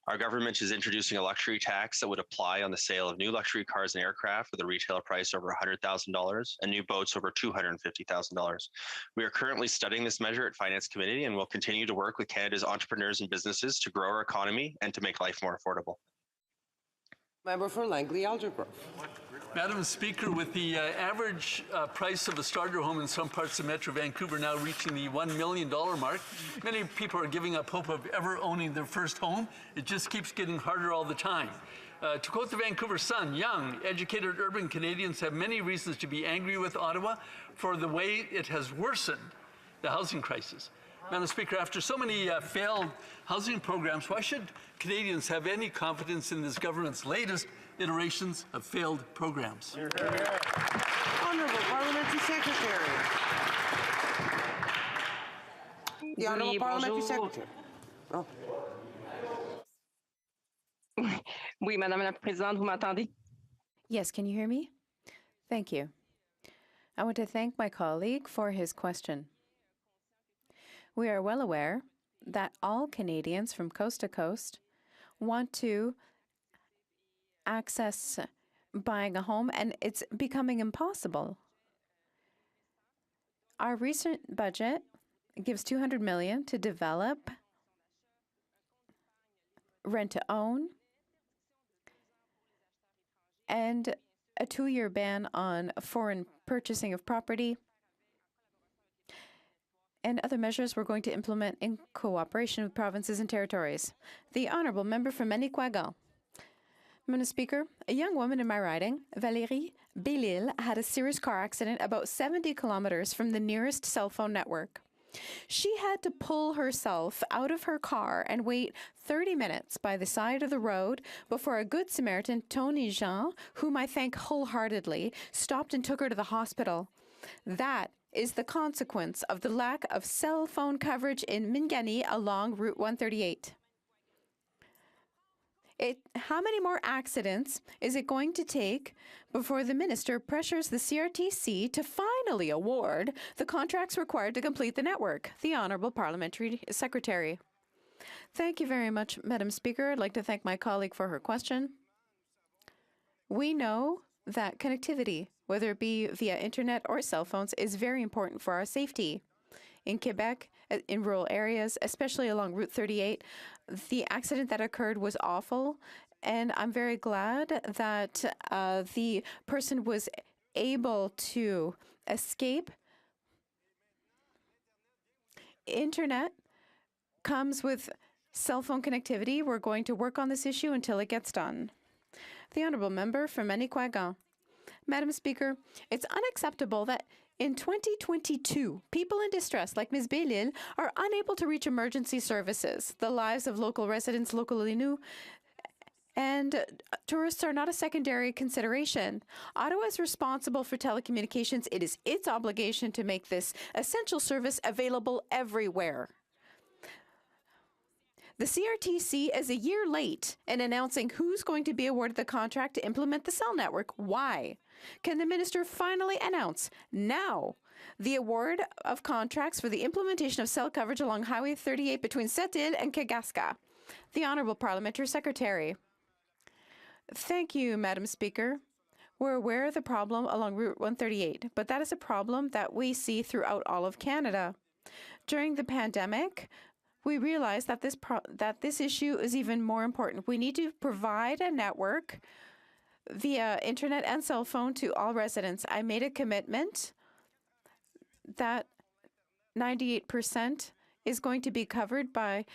Our government is introducing a luxury tax that would apply on the sale of new luxury cars and aircraft with a retailer price over $100,000 and new boats over $250,000. We are currently studying this measure at Finance Committee and will continue to work with Canada's entrepreneurs and businesses to grow our economy and to make life more affordable. Member for Langley-Aldergrove. Madam Speaker, with the average price of a starter home in some parts of Metro Vancouver now reaching the $1 million mark, many people are giving up hope of ever owning their first home. It just keeps getting harder all the time. To quote the Vancouver Sun, young, educated urban Canadians have many reasons to be angry with Ottawa for the way it has worsened the housing crisis. Madam Speaker, after so many failed housing programs, why should Canadians have any confidence in this government's latest iterations of failed programs? Honourable Parliamentary Secretary. The Honourable Parliamentary Secretary. Oh. Oui, Madame la Présidente, vous m'entendez? Yes, can you hear me? Thank you. I want to thank my colleague for his question. We are well aware that all Canadians from coast to coast want to access buying a home, and it's becoming impossible. Our recent budget gives $200 million to develop rent-to-own and a 2-year ban on foreign purchasing of property, and other measures we're going to implement in cooperation with provinces and territories. The Honourable Member for Manicouagan. Madam Speaker, a young woman in my riding, Valérie Bellil, had a serious car accident about 70 kilometers from the nearest cell phone network. She had to pull herself out of her car and wait 30 minutes by the side of the road before a good Samaritan, Tony Jean, whom I thank wholeheartedly, stopped and took her to the hospital. That is the consequence of the lack of cell phone coverage in Mingani along Route 138. How many more accidents is it going to take before the minister pressures the CRTC to finally award the contracts required to complete the network? The Honourable Parliamentary Secretary. Thank you very much, Madam Speaker. I'd like to thank my colleague for her question. We know that connectivity, whether it be via internet or cell phones, is very important for our safety. In Quebec, in rural areas, especially along Route 38, the accident that occurred was awful, and I'm very glad that the person was able to escape. Internet comes with cell phone connectivity. We're going to work on this issue until it gets done. The Honourable Member for Manicouagan. Madam Speaker, it's unacceptable that in 2022, people in distress like Ms. Bélil are unable to reach emergency services. The lives of local residents, local Innu, and tourists are not a secondary consideration. Ottawa is responsible for telecommunications. It is its obligation to make this essential service available everywhere. The CRTC is a year late in announcing who's going to be awarded the contract to implement the cell network. Why? Can the minister finally announce now the award of contracts for the implementation of cell coverage along Highway 38 between Sept-Îles and Kagasca? The Honourable Parliamentary Secretary. Thank you, Madam Speaker. We're aware of the problem along Route 138, but that is a problem that we see throughout all of Canada. During the pandemic, we realized that this issue is even more important. We need to provide a network via internet and cell phone to all residents. I made a commitment that 98% is going to be covered by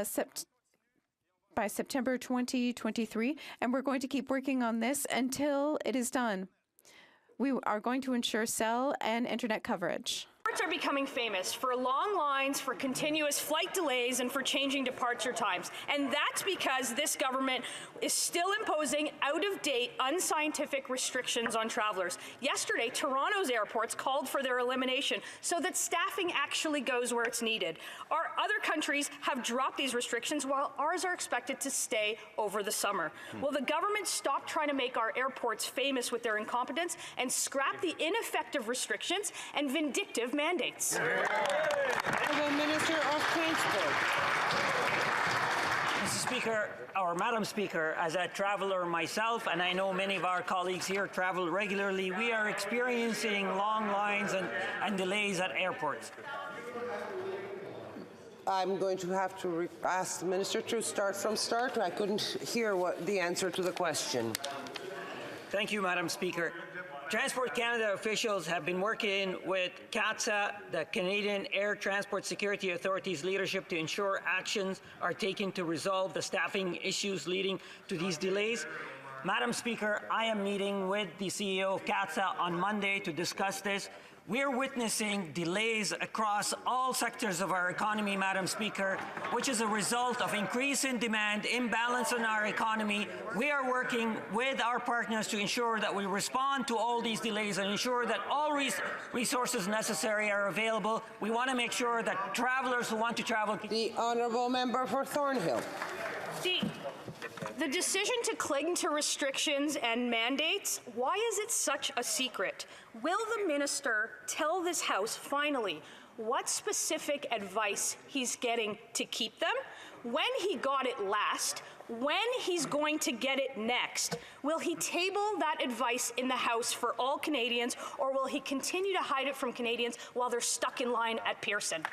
September 2023, and we're going to keep working on this until it is done. We are going to ensure cell and internet coverage. Airports are becoming famous for long lines, for continuous flight delays, and for changing departure times. And that's because this government is still imposing out-of-date, unscientific restrictions on travelers. Yesterday, Toronto's airports called for their elimination so that staffing actually goes where it's needed. Our other countries have dropped these restrictions while ours are expected to stay over the summer. Will the government stop trying to make our airports famous with their incompetence and scrap the ineffective restrictions and vindictive mandates? Honourable Minister of Transport. Mr. Speaker, or Madam Speaker, as a traveller myself, and I know many of our colleagues here travel regularly, we are experiencing long lines and delays at airports. I'm going to have to ask the Minister to start from start. I couldn't hear what the answer to the question. Thank you, Madam Speaker. Transport Canada officials have been working with CATSA, the Canadian Air Transport Security Authority's leadership, to ensure actions are taken to resolve the staffing issues leading to these delays. Madam Speaker, I am meeting with the CEO of CATSA on Monday to discuss this. We're witnessing delays across all sectors of our economy, Madam Speaker, which is a result of increase in demand, imbalance in our economy. We are working with our partners to ensure that we respond to all these delays and ensure that all resources necessary are available. We want to make sure that travelers who want to travel... The Honourable Member for Thornhill. The decision to cling to restrictions and mandates, why is it such a secret? Will the minister tell this House finally what specific advice he's getting to keep them, when he got it last, when he's going to get it next? Will he table that advice in the House for all Canadians, or will he continue to hide it from Canadians while they're stuck in line at Pearson?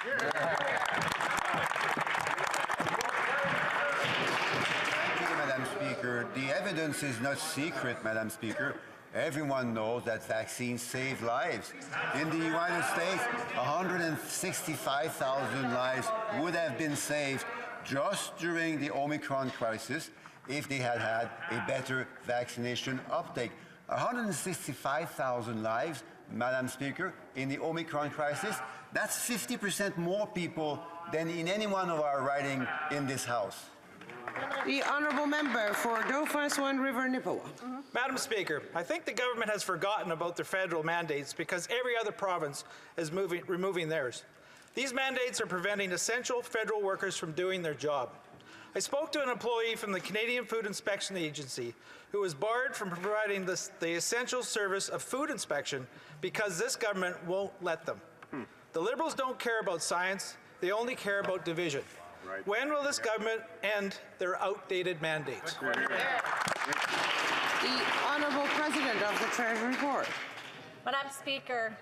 Speaker, the evidence is not secret, Madam Speaker. Everyone knows that vaccines save lives. In the United States, 165,000 lives would have been saved just during the Omicron crisis if they had had a better vaccination uptake. 165,000 lives Madam Speaker, in the Omicron crisis. That's 50% more people than in any one of our riding in this House. The honourable member for Dauphin Swan River Nippewa. Madam Speaker, I think the government has forgotten about their federal mandates because every other province is removing theirs. These mandates are preventing essential federal workers from doing their job. I spoke to an employee from the Canadian Food Inspection Agency who was barred from providing the essential service of food inspection because this government won't let them. The Liberals don't care about science, they only care about division. Right. When will this government end their outdated mandates? The Honourable President of the Treasury Board. Madam Speaker,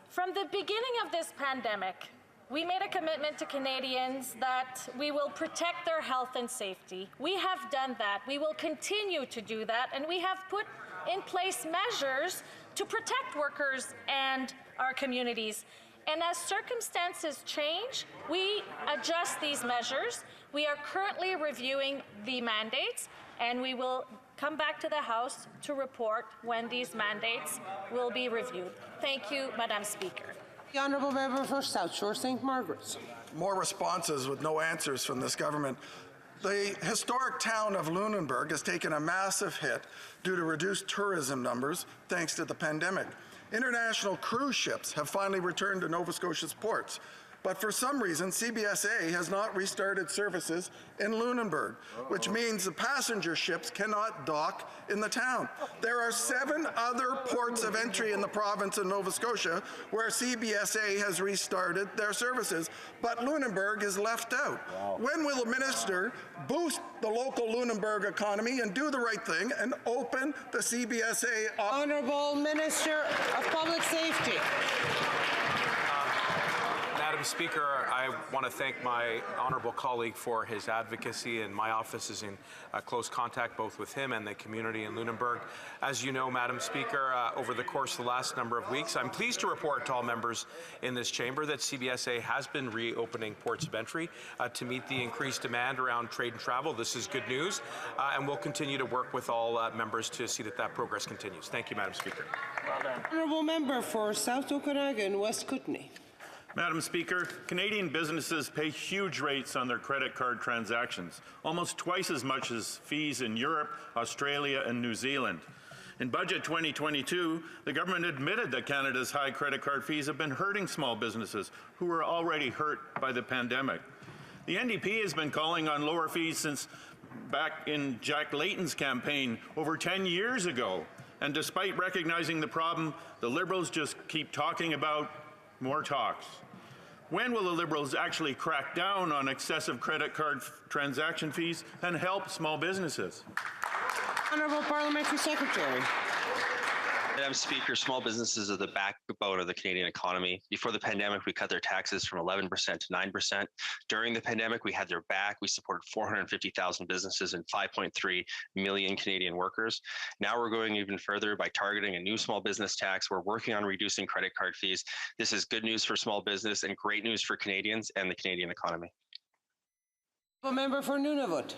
from the beginning of this pandemic, we made a commitment to Canadians that we will protect their health and safety. We have done that. We will continue to do that, and we have put in place measures to protect workers and our communities. And as circumstances change, we adjust these measures. We are currently reviewing the mandates, and we will come back to the House to report when these mandates will be reviewed. Thank you, Madam Speaker. The Honourable Member for South Shore St. Margaret's. More responses with no answers from this government. The historic town of Lunenburg has taken a massive hit due to reduced tourism numbers thanks to the pandemic. International cruise ships have finally returned to Nova Scotia's ports, but for some reason, CBSA has not restarted services in Lunenburg, which means the passenger ships cannot dock in the town. There are 7 other ports of entry in the province of Nova Scotia where CBSA has restarted their services, but Lunenburg is left out. Wow. When will the minister boost the local Lunenburg economy and do the right thing and open the CBSA up? Honourable Minister of Public Safety. Madam Speaker, I want to thank my honourable colleague for his advocacy, and my office is in close contact both with him and the community in Lunenburg. As you know, Madam Speaker, over the course of the last number of weeks, I'm pleased to report to all members in this chamber that CBSA has been reopening ports of entry to meet the increased demand around trade and travel. This is good news, and we'll continue to work with all members to see that that progress continues. Thank you, Madam Speaker. Honourable Member for South Okanagan and West Kootenay. Madam Speaker, Canadian businesses pay huge rates on their credit card transactions, almost twice as much as fees in Europe, Australia, and New Zealand. In Budget 2022, the government admitted that Canada's high credit card fees have been hurting small businesses who were already hurt by the pandemic. The NDP has been calling on lower fees since back in Jack Layton's campaign over 10 years ago. And despite recognizing the problem, the Liberals just keep talking about more talks. When will the Liberals actually crack down on excessive credit card transaction fees and help small businesses? Honourable Parliamentary Secretary. Madam Speaker, small businesses are the backbone of the Canadian economy. Before the pandemic, we cut their taxes from 11% to 9%. During the pandemic, we had their back. We supported 450,000 businesses and 5.3 million Canadian workers. Now we're going even further by targeting a new small business tax. We're working on reducing credit card fees. This is good news for small business and great news for Canadians and the Canadian economy. A member for Nunavut.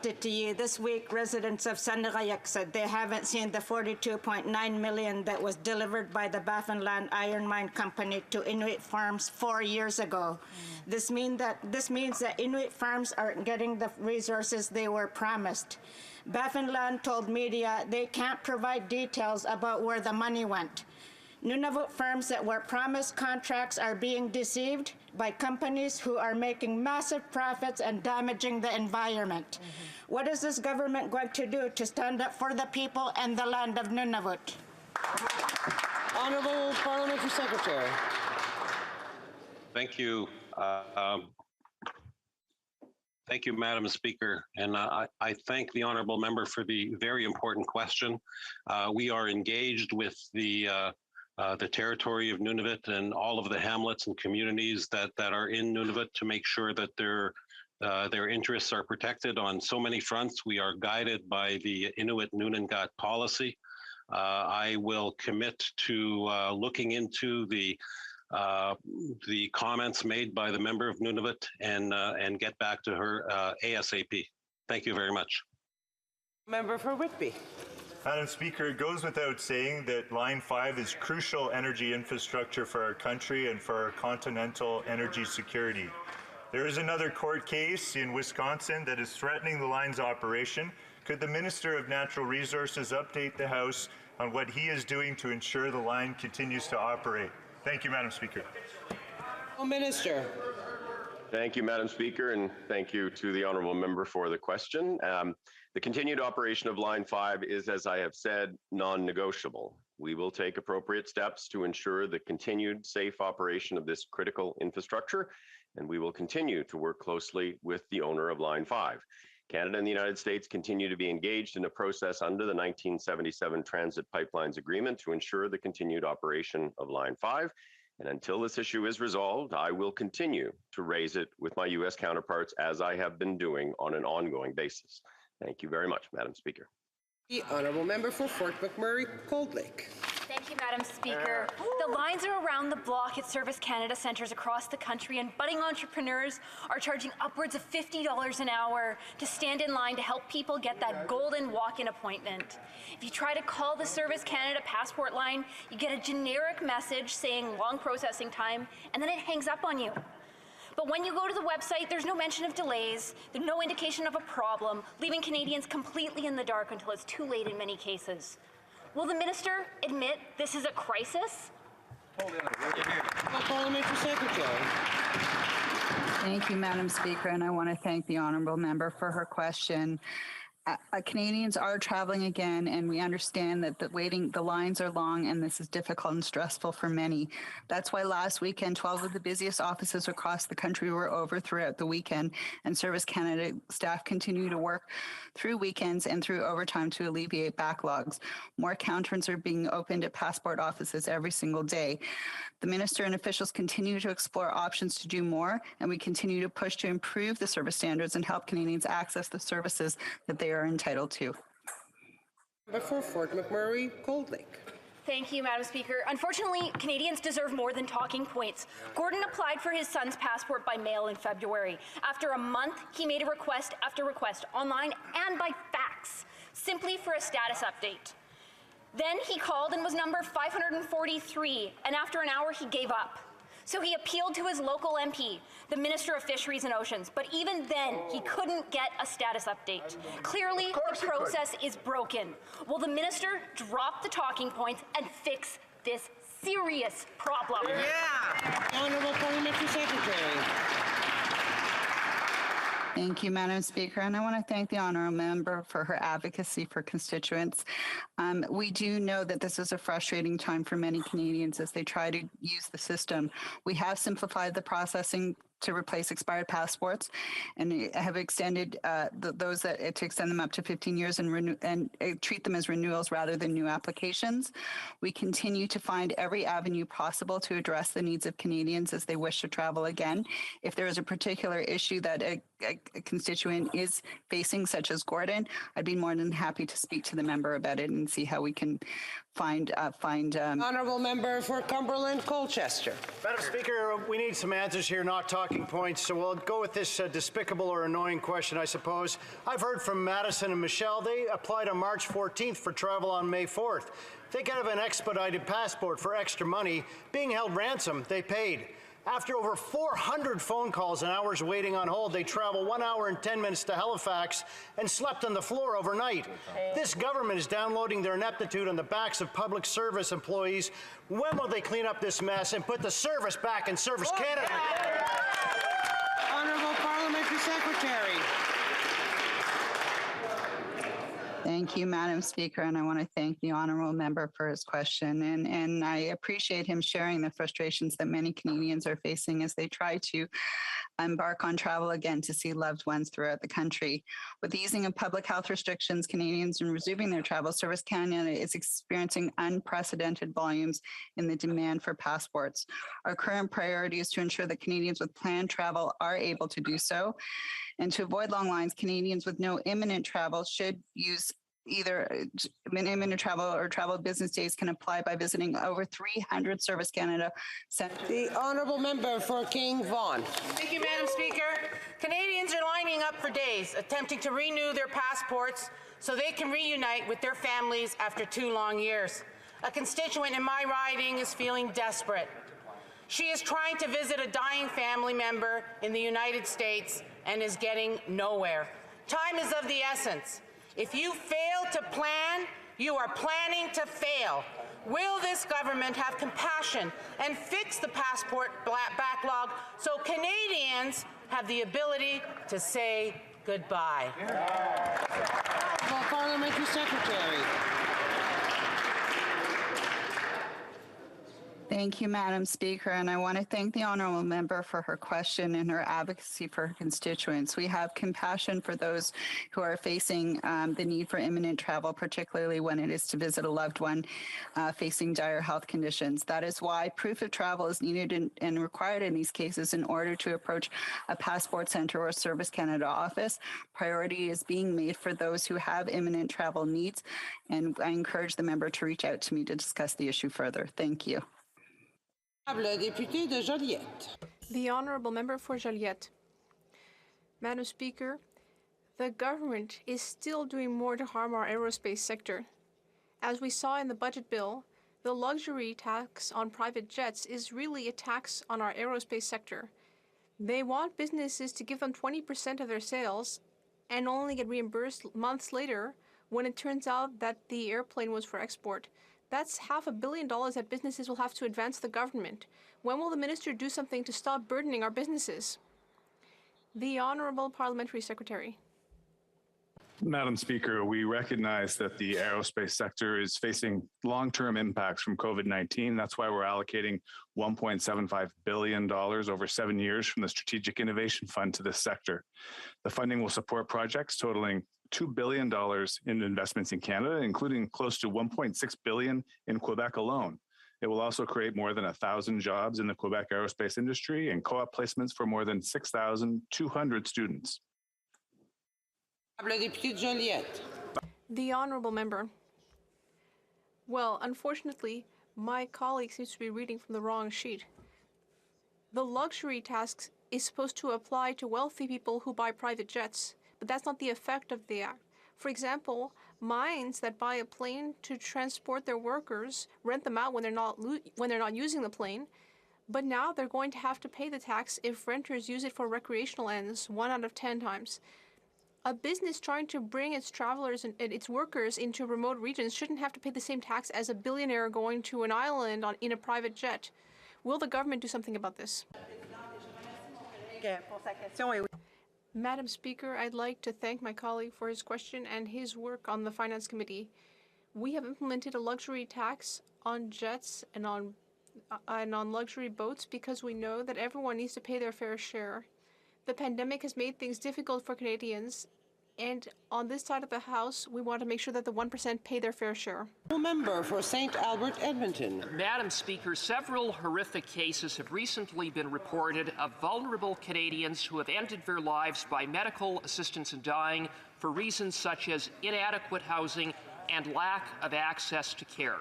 This week, residents of Sanarayak said they haven't seen the $42.9 million that was delivered by the Baffinland Iron Mine Company to Inuit farms 4 years ago. This means that Inuit farms aren't getting the resources they were promised. Baffinland told media they can't provide details about where the money went. Nunavut firms that were promised contracts are being deceived by companies who are making massive profits and damaging the environment. What is this government going to do to stand up for the people and the land of Nunavut? Honourable Parliamentary Secretary. Thank you. Thank you, Madam Speaker, and I thank the honourable member for the very important question. We are engaged with the territory of Nunavut and all of the hamlets and communities that are in Nunavut to make sure that their interests are protected on so many fronts. We are guided by the Inuit Nunangat policy. I will commit to looking into the comments made by the member of Nunavut and get back to her ASAP. Thank you very much. Member for Whitby. Madam Speaker, it goes without saying that Line 5 is crucial energy infrastructure for our country and for our continental energy security. There is another court case in Wisconsin that is threatening the line's operation. Could the Minister of Natural Resources update the House on what he is doing to ensure the line continues to operate? Thank you, Madam Speaker. Minister. Thank you, Madam Speaker, and thank you to the honourable member for the question. The continued operation of Line 5 is, as I have said, non-negotiable. We will take appropriate steps to ensure the continued safe operation of this critical infrastructure, and we will continue to work closely with the owner of Line 5. Canada and the United States continue to be engaged in a process under the 1977 Transit Pipelines Agreement to ensure the continued operation of Line 5. And until this issue is resolved, I will continue to raise it with my U.S. counterparts as I have been doing on an ongoing basis. Thank you very much, Madam Speaker. The honourable member for Fort McMurray, Cold Lake. Thank you, Madam Speaker. The lines are around the block at Service Canada centres across the country, and budding entrepreneurs are charging upwards of $50 an hour to stand in line to help people get that golden walk-in appointment. If you try to call the Service Canada passport line, you get a generic message saying long processing time, and then it hangs up on you. But when you go to the website, there's no mention of delays, there's no indication of a problem, leaving Canadians completely in the dark until it's too late in many cases. Will the minister admit this is a crisis? Parliamentary Secretary. Thank you, Madam Speaker, and I want to thank the honourable member for her question. Canadians are traveling again, and we understand that the lines are long, and this is difficult and stressful for many. That's why last weekend, 12 of the busiest offices across the country were over throughout the weekend, and Service Canada staff continue to work through weekends and through overtime to alleviate backlogs. More counters are being opened at passport offices every single day. The minister and officials continue to explore options to do more, and we continue to push to improve the service standards and help Canadians access the services that they are entitled to. Before Fort McMurray, Cold Lake. Thank you, Madam Speaker. Unfortunately, Canadians deserve more than talking points. Gordon applied for his son's passport by mail in February. After a month, he made a request after request, online and by fax, simply for a status update. Then he called and was number 543, and after an hour, he gave up. So he appealed to his local MP, the Minister of Fisheries and Oceans, but even then, he couldn't get a status update. Clearly, the process is broken. Will the minister drop the talking points and fix this serious problem? Yeah! Honourable Parliamentary Secretary. Thank you, Madam Speaker, and I want to thank the honourable member for her advocacy for constituents. We do know that this is a frustrating time for many Canadians as they try to use the system. We have simplified the processing to replace expired passports, and have extended those that to extend them up to 15 years and treat them as renewals rather than new applications. We continue to find every avenue possible to address the needs of Canadians as they wish to travel again. If there is a particular issue that a constituent is facing, such as Gordon, I'd be more than happy to speak to the member about it and see how we can find. Honourable member for Cumberland, Colchester. Madam Speaker, we need some answers here, not talking points. So we'll go with this despicable or annoying question, I suppose. I've heard from Madison and Michelle. They applied on March 14th for travel on May 4th. They could have an expedited passport for extra money. Being held ransom, they paid. After over 400 phone calls and hours waiting on hold, they traveled 1 hour and 10 minutes to Halifax and slept on the floor overnight. This government is downloading their ineptitude on the backs of public service employees. When will they clean up this mess and put the service back in Service Canada? Honourable Parliamentary Secretary. Thank you, Madam Speaker, and I want to thank the honourable member for his question. And I appreciate him sharing the frustrations that many Canadians are facing as they try to embark on travel again to see loved ones throughout the country. With the easing of public health restrictions, Canadians are resuming their travel. Service Canada is experiencing unprecedented volumes in the demand for passports. Our current priority is to ensure that Canadians with planned travel are able to do so. And to avoid long lines, Canadians with no imminent travel should use either imminent travel or travel business days can apply by visiting over 300 Service Canada centers. The honourable member for King Vaughan. Thank you, Madam Speaker. Canadians are lining up for days, attempting to renew their passports so they can reunite with their families after 2 long years. A constituent in my riding is feeling desperate. She is trying to visit a dying family member in the United States and is getting nowhere. Time is of the essence. If you fail to plan, you are planning to fail. Will this government have compassion and fix the passport backlog so Canadians have the ability to say goodbye? Parliamentary Secretary. Thank you, Madam Speaker, and I want to thank the honourable member for her question and her advocacy for her constituents. We have compassion for those who are facing the need for imminent travel, particularly when it is to visit a loved one facing dire health conditions. That is why proof of travel is needed and required in these cases in order to approach a passport centre or Service Canada office. Priority is being made for those who have imminent travel needs, and I encourage the member to reach out to me to discuss the issue further. Thank you. Député de Joliette. The honourable member for Joliette. Madam Speaker, the government is still doing more to harm our aerospace sector. As we saw in the budget bill, the luxury tax on private jets is really a tax on our aerospace sector. They want businesses to give them 20% of their sales and only get reimbursed months later when it turns out that the airplane was for export. That's $500 million that businesses will have to advance the government. When will the minister do something to stop burdening our businesses? The Honourable Parliamentary Secretary. Madam Speaker, we recognize that the aerospace sector is facing long-term impacts from COVID-19. That's why we're allocating $1.75 billion over 7 years from the Strategic Innovation Fund to this sector. The funding will support projects totaling $2 billion in investments in Canada, including close to $1.6 billion in Quebec alone. It will also create more than 1,000 jobs in the Quebec aerospace industry and co-op placements for more than 6,200 students. The honourable member. Well, unfortunately, my colleague seems to be reading from the wrong sheet. The luxury tax is supposed to apply to wealthy people who buy private jets, but that's not the effect of the act. For example, mines that buy a plane to transport their workers rent them out when they're not using the plane, but now they're going to have to pay the tax if renters use it for recreational ends 1 out of 10 times. A business trying to bring its travelers and its workers into remote regions shouldn't have to pay the same tax as a billionaire going to an island in a private jet. Will the government do something about this? Madam Speaker, I'd like to thank my colleague for his question and his work on the Finance Committee. We have implemented a luxury tax on jets and on luxury boats because we know that everyone needs to pay their fair share. The pandemic has made things difficult for Canadians, and on this side of the House, we want to make sure that the 1% pay their fair share. Member for St. Albert, Edmonton. Madam Speaker, several horrific cases have recently been reported of vulnerable Canadians who have ended their lives by medical assistance in dying for reasons such as inadequate housing and lack of access to care.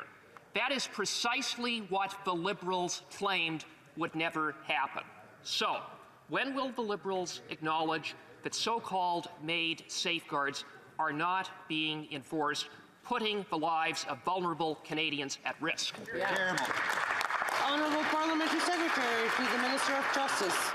That is precisely what the Liberals claimed would never happen. So, when will the Liberals acknowledge that so-called MAID safeguards are not being enforced, putting the lives of vulnerable Canadians at risk? Yeah. Honourable Parliamentary Secretary to the Minister of Justice.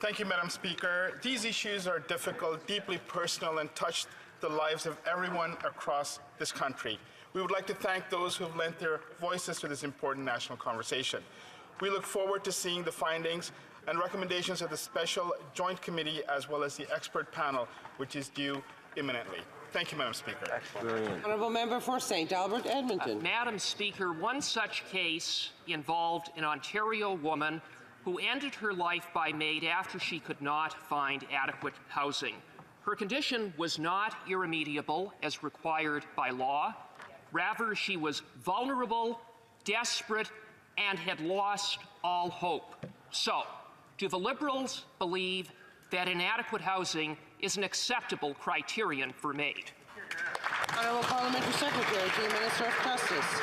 Thank you, Madam Speaker. These issues are difficult, deeply personal, and touch the lives of everyone across this country. We would like to thank those who have lent their voices to this important national conversation. We look forward to seeing the findings and recommendations of the Special Joint Committee as well as the expert panel, which is due imminently. Thank you, Madam Speaker. Honourable Member for St. Albert, Edmonton. Madam Speaker, one such case involved an Ontario woman who ended her life by MAID after she could not find adequate housing. Her condition was not irremediable as required by law. Rather, she was vulnerable, desperate, and had lost all hope. So, do the Liberals believe that inadequate housing is an acceptable criterion for MAID? Honourable Parliamentary Secretary to the Minister of Justice.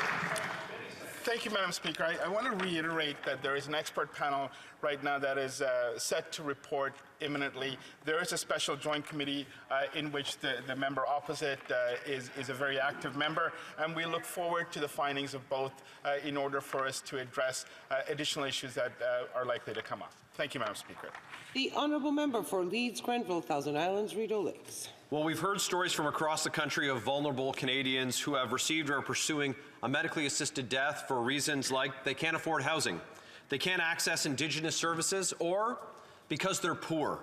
Thank you, Madam Speaker. I want to reiterate that there is an expert panel right now that is set to report imminently. There is a special joint committee in which the member opposite is a very active member, and we look forward to the findings of both in order for us to address additional issues that are likely to come up. Thank you, Madam Speaker. The Honourable Member for Leeds, Grenville, Thousand Islands, Rideau Lakes. Well, we've heard stories from across the country of vulnerable Canadians who have received or are pursuing a medically assisted death for reasons like they can't afford housing, they can't access Indigenous services, or because they're poor.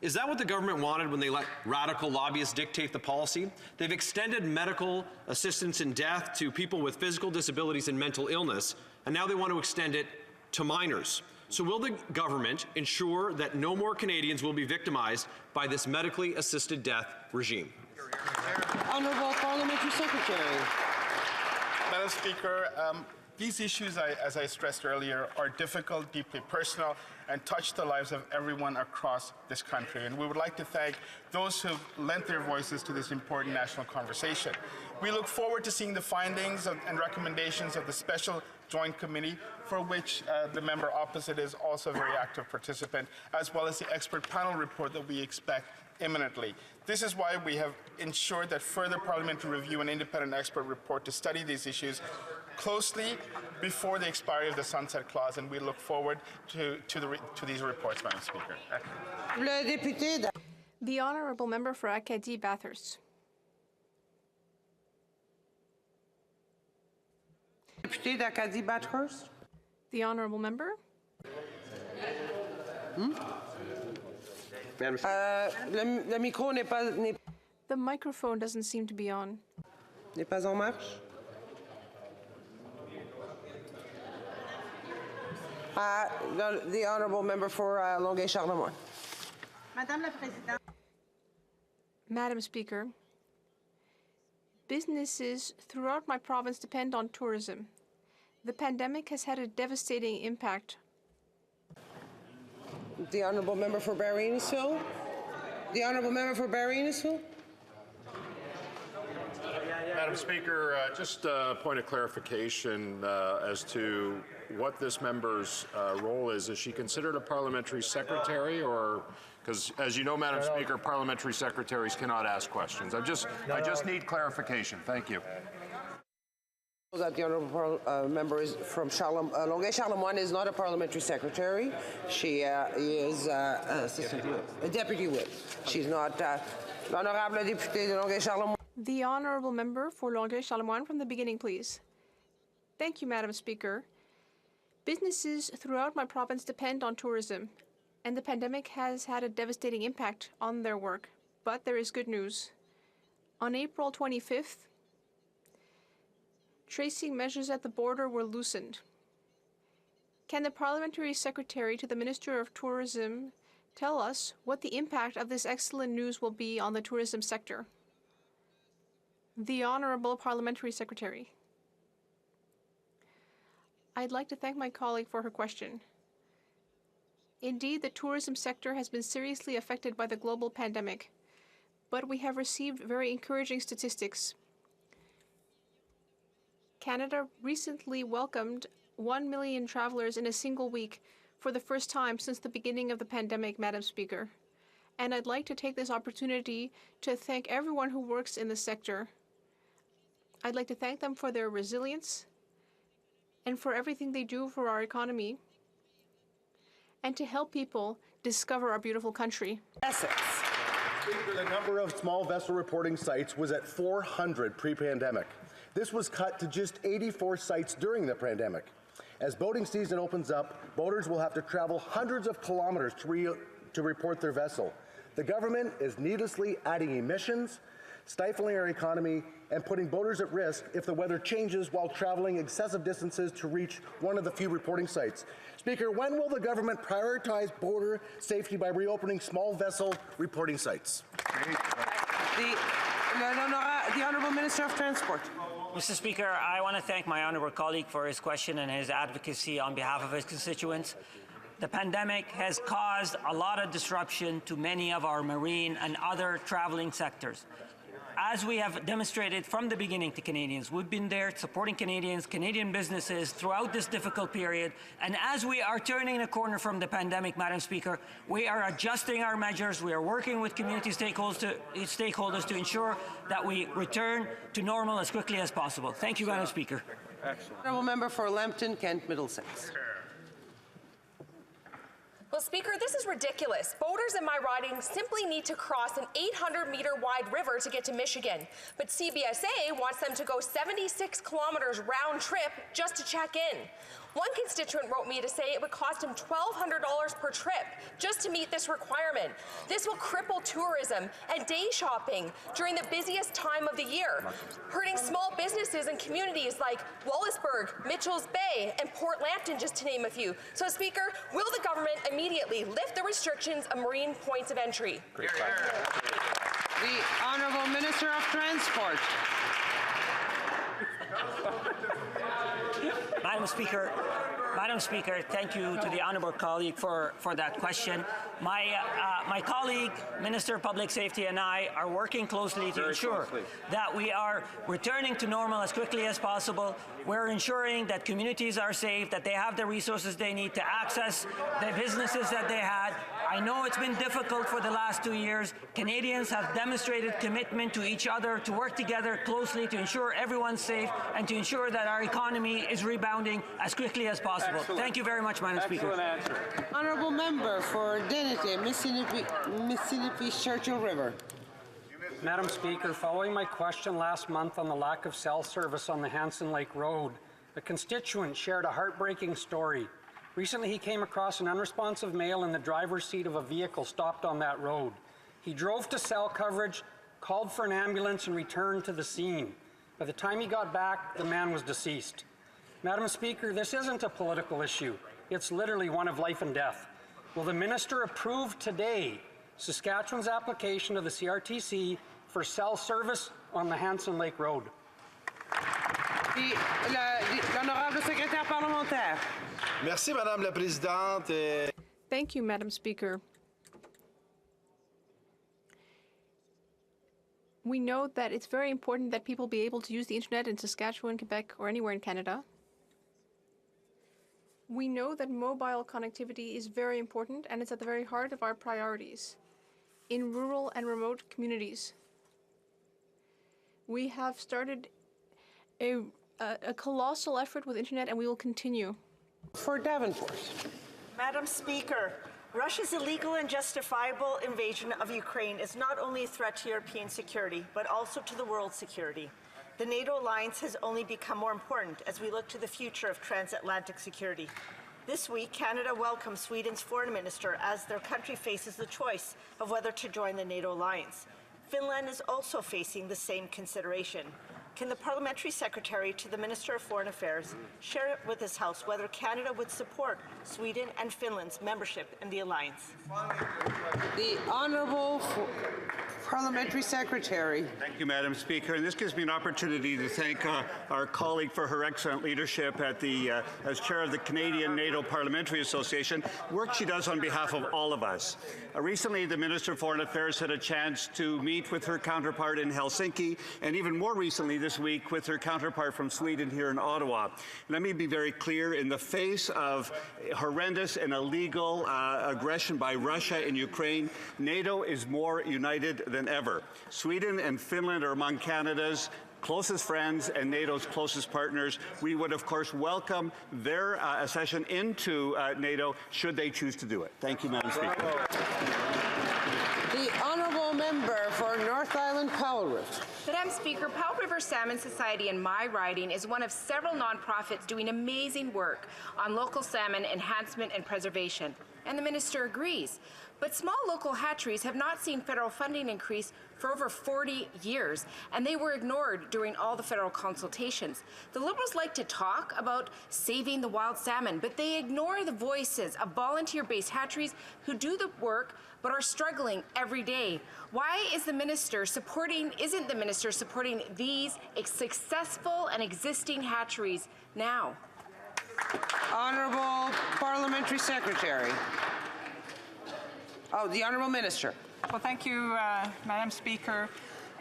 Is that what the government wanted when they let radical lobbyists dictate the policy? They've extended medical assistance in death to people with physical disabilities and mental illness, and now they want to extend it to minors. So will the government ensure that no more Canadians will be victimized by this medically assisted death regime? Honourable Parliamentary Secretary. Madam Speaker, these issues, as I stressed earlier, are difficult, deeply personal, and touch the lives of everyone across this country. And we would like to thank those who have lent their voices to this important national conversation. We look forward to seeing the findings and recommendations of the Special Joint Committee, for which the member opposite is also a very active participant, as well as the expert panel report that we expect imminently. This is why we have ensured that further parliamentary review and independent expert report to study these issues closely before the expiry of the sunset clause, and we look forward to these reports, Madam Speaker. The Honourable Member for Acadie Bathurst. Député d'Acadie Bathurst. The Honourable Member. Le micro n'est pas The microphone doesn't seem to be on. N'est pas en marche. The Honourable Member for Longueuil-Charlemagne. Madam Speaker, businesses throughout my province depend on tourism. The pandemic has had a devastating impact. The Honourable Member for Barry-Innisfil. The Honourable Member for Barry-Innisfil. Madam Speaker, just a point of clarification as to what this member's role is. Is she considered a parliamentary secretary, or because, as you know, Madam Speaker, parliamentary secretaries cannot ask questions? I just need clarification. Thank you. That the Honourable Member is from Longueuil-Charlemagne is not a parliamentary secretary. She is a deputy whip. She's not l'honorable député de Longueuil-Charlemagne. The Honourable Member for Longueuil-Charlemagne from the beginning, please. Thank you, Madam Speaker. Businesses throughout my province depend on tourism, and the pandemic has had a devastating impact on their work. But there is good news. On April 25th, tracing measures at the border were loosened. Can the Parliamentary Secretary to the Minister of Tourism tell us what the impact of this excellent news will be on the tourism sector? The Honourable Parliamentary Secretary. I'd like to thank my colleague for her question. Indeed, the tourism sector has been seriously affected by the global pandemic, but we have received very encouraging statistics. Canada recently welcomed 1 million travelers in a single week for the first time since the beginning of the pandemic, Madam Speaker. And I'd like to take this opportunity to thank everyone who works in the sector. I'd like to thank them for their resilience and for everything they do for our economy and to help people discover our beautiful country. The number of small vessel reporting sites was at 400 pre-pandemic. This was cut to just 84 sites during the pandemic. As boating season opens up, boaters will have to travel hundreds of kilometers to report their vessel. The government is needlessly adding emissions, stifling our economy, and putting boaters at risk if the weather changes while traveling excessive distances to reach one of the few reporting sites. Speaker, when will the government prioritize boater safety by reopening small vessel reporting sites? The Honourable Minister of Transport. Mr. Speaker, I want to thank my honourable colleague for his question and his advocacy on behalf of his constituents. The pandemic has caused a lot of disruption to many of our marine and other travelling sectors. as we have demonstrated from the beginning to Canadians, we've been there supporting Canadians, Canadian businesses throughout this difficult period. And as we are turning a corner from the pandemic, Madam Speaker, we are adjusting our measures. We are working with community stakeholders to ensure that we return to normal as quickly as possible. Thank you, Madam Speaker. Excellent. Honourable Member for Lambton, Kent, Middlesex. Well, Speaker, this is ridiculous. Voters in my riding simply need to cross an 800-meter-wide river to get to Michigan. But CBSA wants them to go 76 kilometers round trip just to check in. One constituent wrote me to say it would cost him $1,200 per trip just to meet this requirement. This will cripple tourism and day shopping during the busiest time of the year, hurting small businesses and communities like Wallaceburg, Mitchells Bay, and Port Lambton, just to name a few. So, Speaker, will the government immediately lift the restrictions of marine points of entry? The Honourable Minister of Transport. Madam Speaker, thank you to the honourable colleague for that question. My colleague, Minister of Public Safety, and I are working closely to ensure that we are returning to normal as quickly as possible. We're ensuring that communities are safe, that they have the resources they need to access the businesses that they had. I know it's been difficult for the last 2 years. Canadians have demonstrated commitment to each other to work together closely to ensure everyone's safe and to ensure that our economy is rebounding as quickly as possible. Excellent. Thank you very much, Madam Speaker. Answer. Honourable Member for Denity, Mississippi Churchill River. Madam Speaker, following my question last month on the lack of cell service on the Hanson Lake Road, a constituent shared a heartbreaking story. Recently, he came across an unresponsive male in the driver's seat of a vehicle stopped on that road. He drove to cell coverage, called for an ambulance, and returned to the scene. By the time he got back, the man was deceased. Madam Speaker, this isn't a political issue. It's literally one of life and death. Will the minister approve today Saskatchewan's application to the CRTC for cell service on the Hanson Lake Road? L'honorable secrétaire parlementaire. Merci, Madame la Présidente. Thank you, Madam Speaker. We know that it's very important that people be able to use the internet in Saskatchewan, Quebec, or anywhere in Canada. We know that mobile connectivity is very important, and it's at the very heart of our priorities in rural and remote communities. We have started a colossal effort with internet, and we will continue. For Davenport. Madam Speaker, Russia's illegal and justifiable invasion of Ukraine is not only a threat to European security, but also to the world's security. The NATO alliance has only become more important as we look to the future of transatlantic security. This week, Canada welcomed Sweden's foreign minister as their country faces the choice of whether to join the NATO alliance. Finland is also facing the same consideration. Can the Parliamentary Secretary to the Minister of Foreign Affairs share with this House whether Canada would support Sweden and Finland's membership in the alliance? The Honourable Parliamentary Secretary. Thank you, Madam Speaker. And this gives me an opportunity to thank our colleague for her excellent leadership at as chair of the Canadian NATO Parliamentary Association, work she does on behalf of all of us. Recently, the Minister of Foreign Affairs had a chance to meet with her counterpart in Helsinki, and even more recently this week with her counterpart from Sweden here in Ottawa. Let me be very clear, in the face of horrendous and illegal aggression by Russia in Ukraine, NATO is more united than ever. Sweden and Finland are among Canada's closest friends and NATO's closest partners. We would, of course, welcome their accession into NATO should they choose to do it. Thank you, Madam Speaker. The Honourable Member for North Island Powell River. Madam Speaker, Powell River Salmon Society in my riding is one of several nonprofits doing amazing work on local salmon enhancement and preservation. And the minister agrees. But small local hatcheries have not seen federal funding increase for over 40 years, and they were ignored during all the federal consultations. The Liberals like to talk about saving the wild salmon, but they ignore the voices of volunteer-based hatcheries who do the work but are struggling every day. Why is isn't the minister supporting these successful and existing hatcheries now? Honourable Parliamentary Secretary. Oh, the Honourable Minister. Well, thank you, Madam Speaker.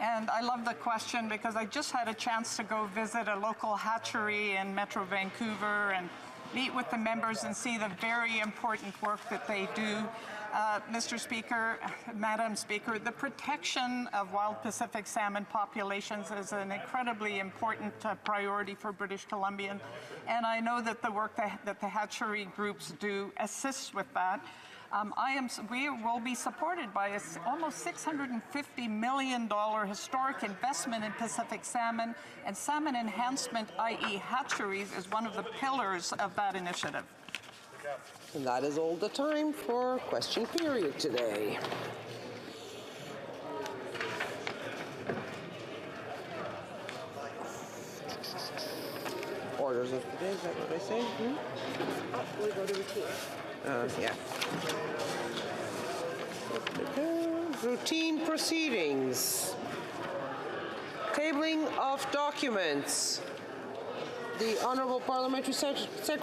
And I love the question because I just had a chance to go visit a local hatchery in Metro Vancouver and meet with the members and see the very important work that they do. Mr. Speaker, Madam Speaker, the protection of wild Pacific salmon populations is an incredibly important priority for British Columbian, and I know that the work that the hatchery groups do assists with that. We will be supported by almost $650 million historic investment in Pacific salmon, and salmon enhancement, i.e. hatcheries, is one of the pillars of that initiative. And that is all the time for question period today. Orders of the day, is that what I say? Oh, we go to routine. Yeah. Routine proceedings. Tabling of documents. The Honourable Parliamentary Secretary